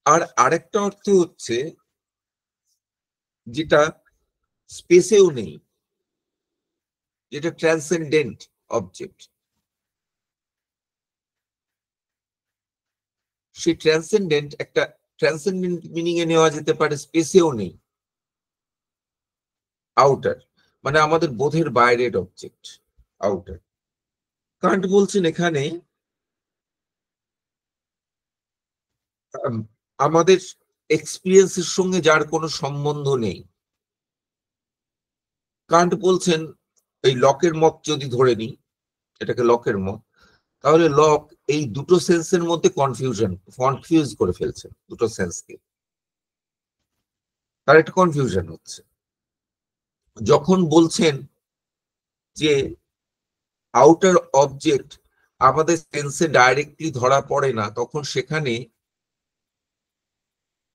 আর আরেকটা অর্থ হচ্ছে যেটা স্পেসেও নেই, যেটা ট্রান্সেন্ডেন্ট অবজেক্ট। সেই ট্রান্সেন্ডেন্ট একটা ট্রান্সেন্ডেন্ট মিনিং এ নেওয়া যেতে পারে স্পেসেও নেই, আউটার মানে আমাদের বোধের বাইরের অবজেক্ট, আউটার। কান্ট বলছেন এখানে আমাদের এক্সপিরিয়েন্সের সঙ্গে যার কোনো সম্বন্ধ নেই। কান্ট বলছেন এই লকের মত যদি ধরে নিই, এটাকে লকের মত, তাহলে লক এই দুটো সেন্সের মধ্যে কনফিউজ করে ফেলছে, দুটো সেন্সকে, তার একটা কনফিউশন হচ্ছে। যখন বলছেন যে আউটার অবজেক্ট আমাদের সেন্সে ডাইরেক্টলি ধরা পড়ে না, তখন সেখানে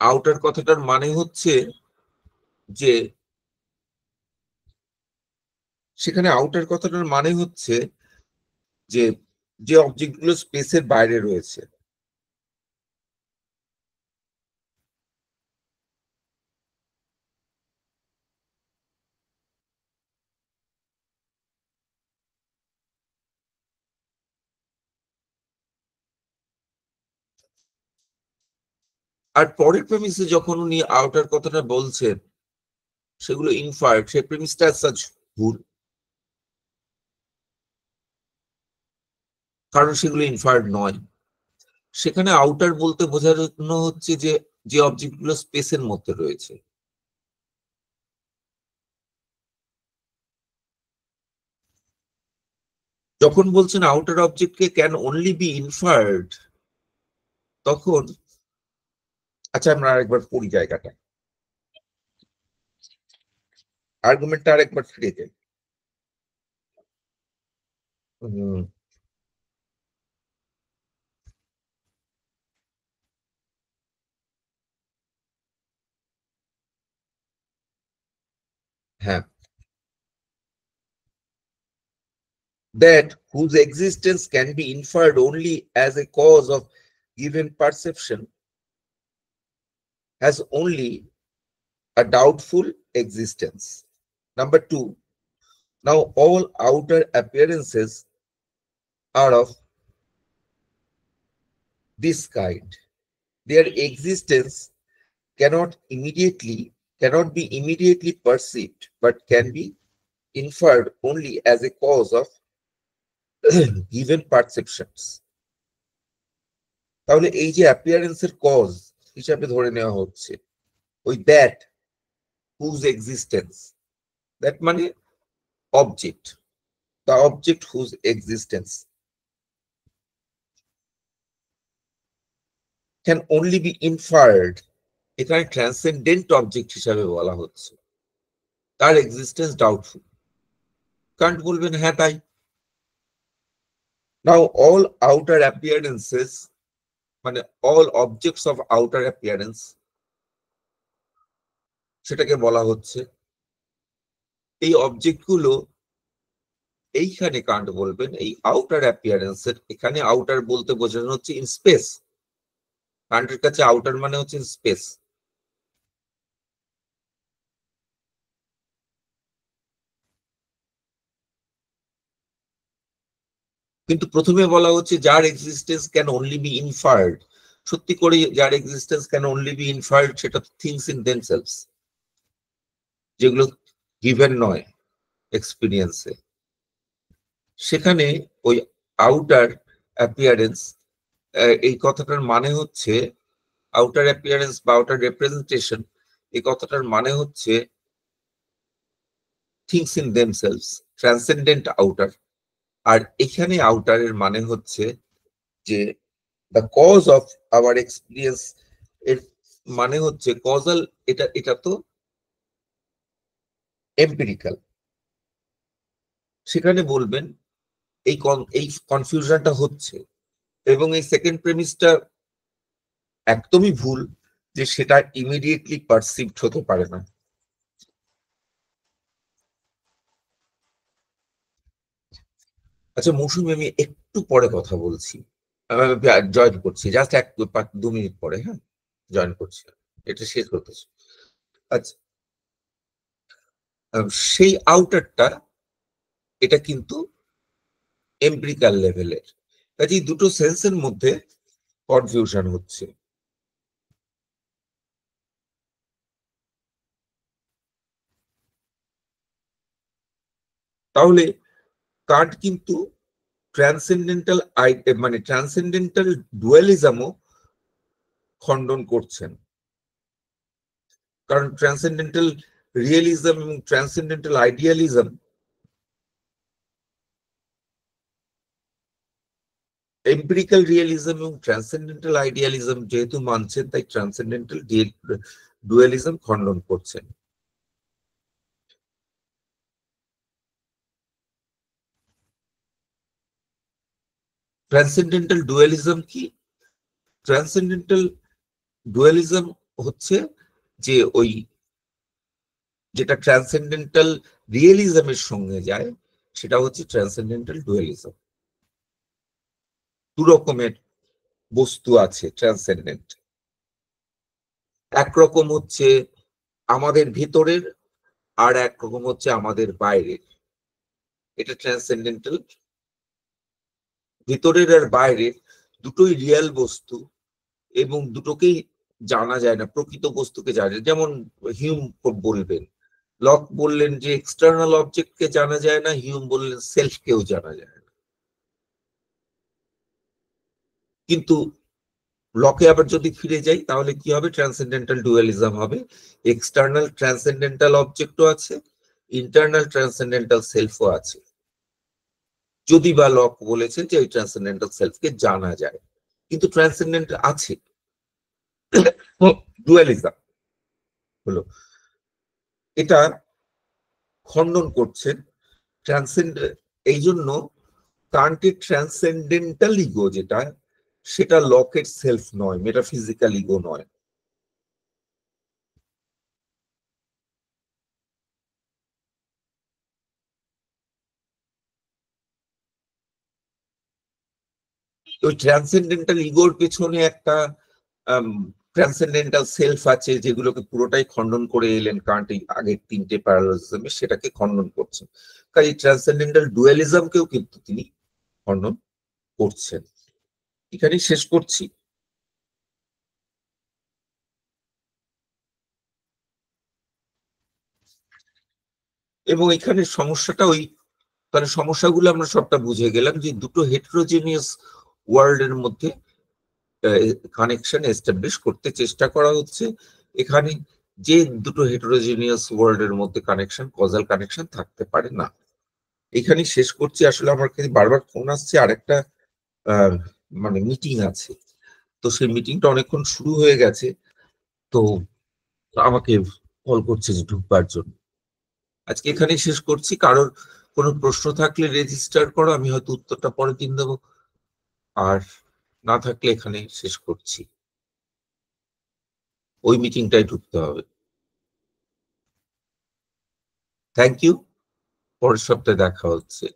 আউটার কথাটার মানে হচ্ছে যে সেখানে আউটার কথাটার মানে হচ্ছে যে যে অবজেক্টগুলো স্পেসের বাইরে রয়েছে। আর পরের প্রেমিসে যখন উনি আউটার কথাটা বলছেন সেগুলো ইনফার্ড, সেই প্রেমিসটা সাচ ভুল, কারণ সেগুলো ইনফার্ড নয়। সেখানে আউটার বলতে বোঝানো হচ্ছে যে যে অবজেক্টগুলো স্পেসের মধ্যে রয়েছে। যখন বলছেন আউটার অবজেক্টকে ক্যান অনলি বি ইনফার্ড, তখন আচ্ছা আমরা আরেকবার পড়ি জায়গাটা, আর্গুমেন্টটা আরেকবার ফিরে যাই। হুম, হ্যাঁ, that whose existence can be inferred only as a cause of given perception has only a doubtful existence. Number two, now all outer appearances are of this kind. Their existence cannot be immediately perceived, but can be inferred only as a cause of given perceptions. তাহলে এই যে অ্যাপিয়ারেন্সের cause হিসাবে ধরে নেওয়া হচ্ছে ওই that whose existence, that মানে object, the object whose existence can only be inferred, এখানে ট্রান্সেন্ডেন্ট অবজেক্ট হিসাবে বলা হচ্ছে, তার এক্সিস্টেন্স ডাউটফুল। কান্ট বলবেন হ্যাঁ তাই। নাও অল আউটার অ্যাপিয়ারেন্সেস মানে all objects of outer appearance, সেটাকে বলা হচ্ছে এই অবজেক্টগুলো, এইখানে কান্ট বলবেন এই আউটার অ্যাপিয়ারেন্সের, এখানে আউটার বলতে বোঝানো হচ্ছে ইন স্পেস, কান্টের কাছে আউটার মানে হচ্ছে স্পেস। কিন্তু প্রথমে বলা হচ্ছে যার এক্সিস্টেন্স ক্যান অনলি বি ইনফার্ড, সত্যি করে যার এক্সিস্টেন্স ক্যান অনলি বি ইনফার্ড সেটা থিংস ইন দেমসেলভস, যেগুলো গিভেন নয় এক্সপিরিয়েন্সে। সেখানে ওই আউটার অ্যাপিয়ারেন্স, এই কথাটার মানে হচ্ছে আউটার অ্যাপিয়ারেন্স বা আউটার রিপ্রেজেন্টেশন, এই কথাটার মানে হচ্ছে things in themselves, transcendent outer. আর এখানে আউটারের মানে হচ্ছে যে the cause of our experience, এর মানে হচ্ছে কজাল, এটা তো এম্পিরিক্যাল। সেখানে বলবেন এই কনফিউশনটা হচ্ছে, এবং এই সেকেন্ড প্রেমিসটা একদমই ভুল যে সেটা ইমিডিয়েটলি পারসিভড হতে পারে না। আচ্ছা মৌসুমী, আমি একটু পরে কথা বলছি, জয়েন করছি জাস্ট 1-2 মিনিট পরে, হ্যাঁ জয়েন করছি, এটা শেষ করতেছি। আচ্ছা, সেই আউটারটা এটা কিন্তু এম্পিরিক্যাল লেভেলের, কাজেই দুটো সেন্সের মধ্যে কনফিউশন হচ্ছে। তাহলে কান্ট কিন্তু ট্রান্সেন্ডেন্টাল মানে ট্রান্সেন্ডেন্টাল ডুয়ালিজমও খণ্ডন করছেন, কারণ ট্রান্সেন্ডেন্টাল রিয়েলিজম এবং ট্রান্সেন্ডেন্টাল আইডিয়ালিজম, এম্পিরিক্যাল রিয়েলিজম এবং ট্রান্সেন্ডেন্টাল আইডিয়ালিজম যেহেতু মানছেন, তাই ট্রান্সেন্ডেন্টাল ডুয়ালিজম খণ্ডন করছেন। ট্রান্সেন্ডেন্টাল ডুয়ালিজম কি? ট্রান্সেন্ডেন্টাল ডুয়ালিজম হচ্ছে যে ওই যেটা ট্রান্সেন্ডেন্টাল রিয়েলিজমের সঙ্গে যায় সেটা হচ্ছে ট্রান্সেন্ডেন্টাল ডুয়ালিজম। দু রকমের বস্তু আছে ট্রান্সেন্ডেন্ট। একরকম হচ্ছে আমাদের ভিতরের, আর একরকম হচ্ছে আমাদের বাইরের। এটা ট্রান্সেন্ডেন্টাল। ভিতরের আর বাইরের দুটোই রিয়েল বস্তু, এবং দুটোকেই জানা যায় না, প্রকৃত বস্তুকে জানা যায়। যেমন হিউম বলবেন, লক বললেন যে এক্সটার্নাল অবজেক্টকে জানা যায় না, হিউম বললেন সেলফকেও জানা যায় না। কিন্তু লকে আবার যদি ফিরে যাই তাহলে কি হবে? ট্রান্সেন্ডেন্টাল ডুয়ালিজম হবে। এক্সটার্নাল ট্রান্সেন্ডেন্টাল অবজেক্টও আছে, ইন্টারনাল ট্রান্সেন্ডেন্টাল সেলফও আছে। যদি বা লক বলেছেন যে ওই ট্রান্সেন্ডেন্টাল সেলফকে জানা যায়, কিন্তু ট্রান্সেন্ডেন্ট আছে। ডুয়ালিজম হলো, এটা খণ্ডন করছেন ট্রান্সেন্ড। এই জন্য কান্টের ট্রান্সেন্ডেন্টাল ইগো যেটা, সেটা লকের সেলফ নয়, মেটাফিজিক্যাল ইগো নয়। ওই ট্রান্সেন্ডেন্টাল ইগোর পেছনে একটা ট্রান্সেন্ডেন্টাল সেলফ আছে, যেগুলোকে পুরোটাই খণ্ডন করে এলেন কান্ট আগের তিনটে প্যারালালিজমে, সেটাকে খণ্ডন করছেন। কাজে ট্রান্সেন্ডেন্টাল ডুয়ালিজমকেও কিন্তু তিনি খণ্ডন করছেন। এখানেই শেষ করছি। এবং এখানে সমস্যাটা ওই, তাহলে সমস্যাগুলো আমরা সবটা বুঝে গেলাম যে দুটো হেটেরোজেনিয়াস ওয়ার্ল্ড এর মধ্যে কানেকশন এস্টাবলিশ করতে চেষ্টা করা হচ্ছে। এখানে যে দুটো হেটেরোজেনিয়াস ওয়ার্ল্ড এর মধ্যে কানেকশন, কজাল কানেকশন থাকতে পারে না। এখানে শেষ করছি। আসলে আমার কাছে বারবার ফোন আসছে, আরেকটা মানে মিটিং আছে, তো সেই মিটিংটা অনেকক্ষণ শুরু হয়ে গেছে, তো আমাকে কল করছে যে ঢুকবার জন্য। আজকে এখানেই শেষ করছি। কারোর কোনো প্রশ্ন থাকলে রেজিস্টার করো, আমি হয়তো উত্তরটা পরের দিন দেবো। আর না থাকলে এখানে শেষ করছি। ওই মিটিংটাই ঢুকতে হবে। Thank you. পরের সপ্তাহে দেখা হচ্ছে।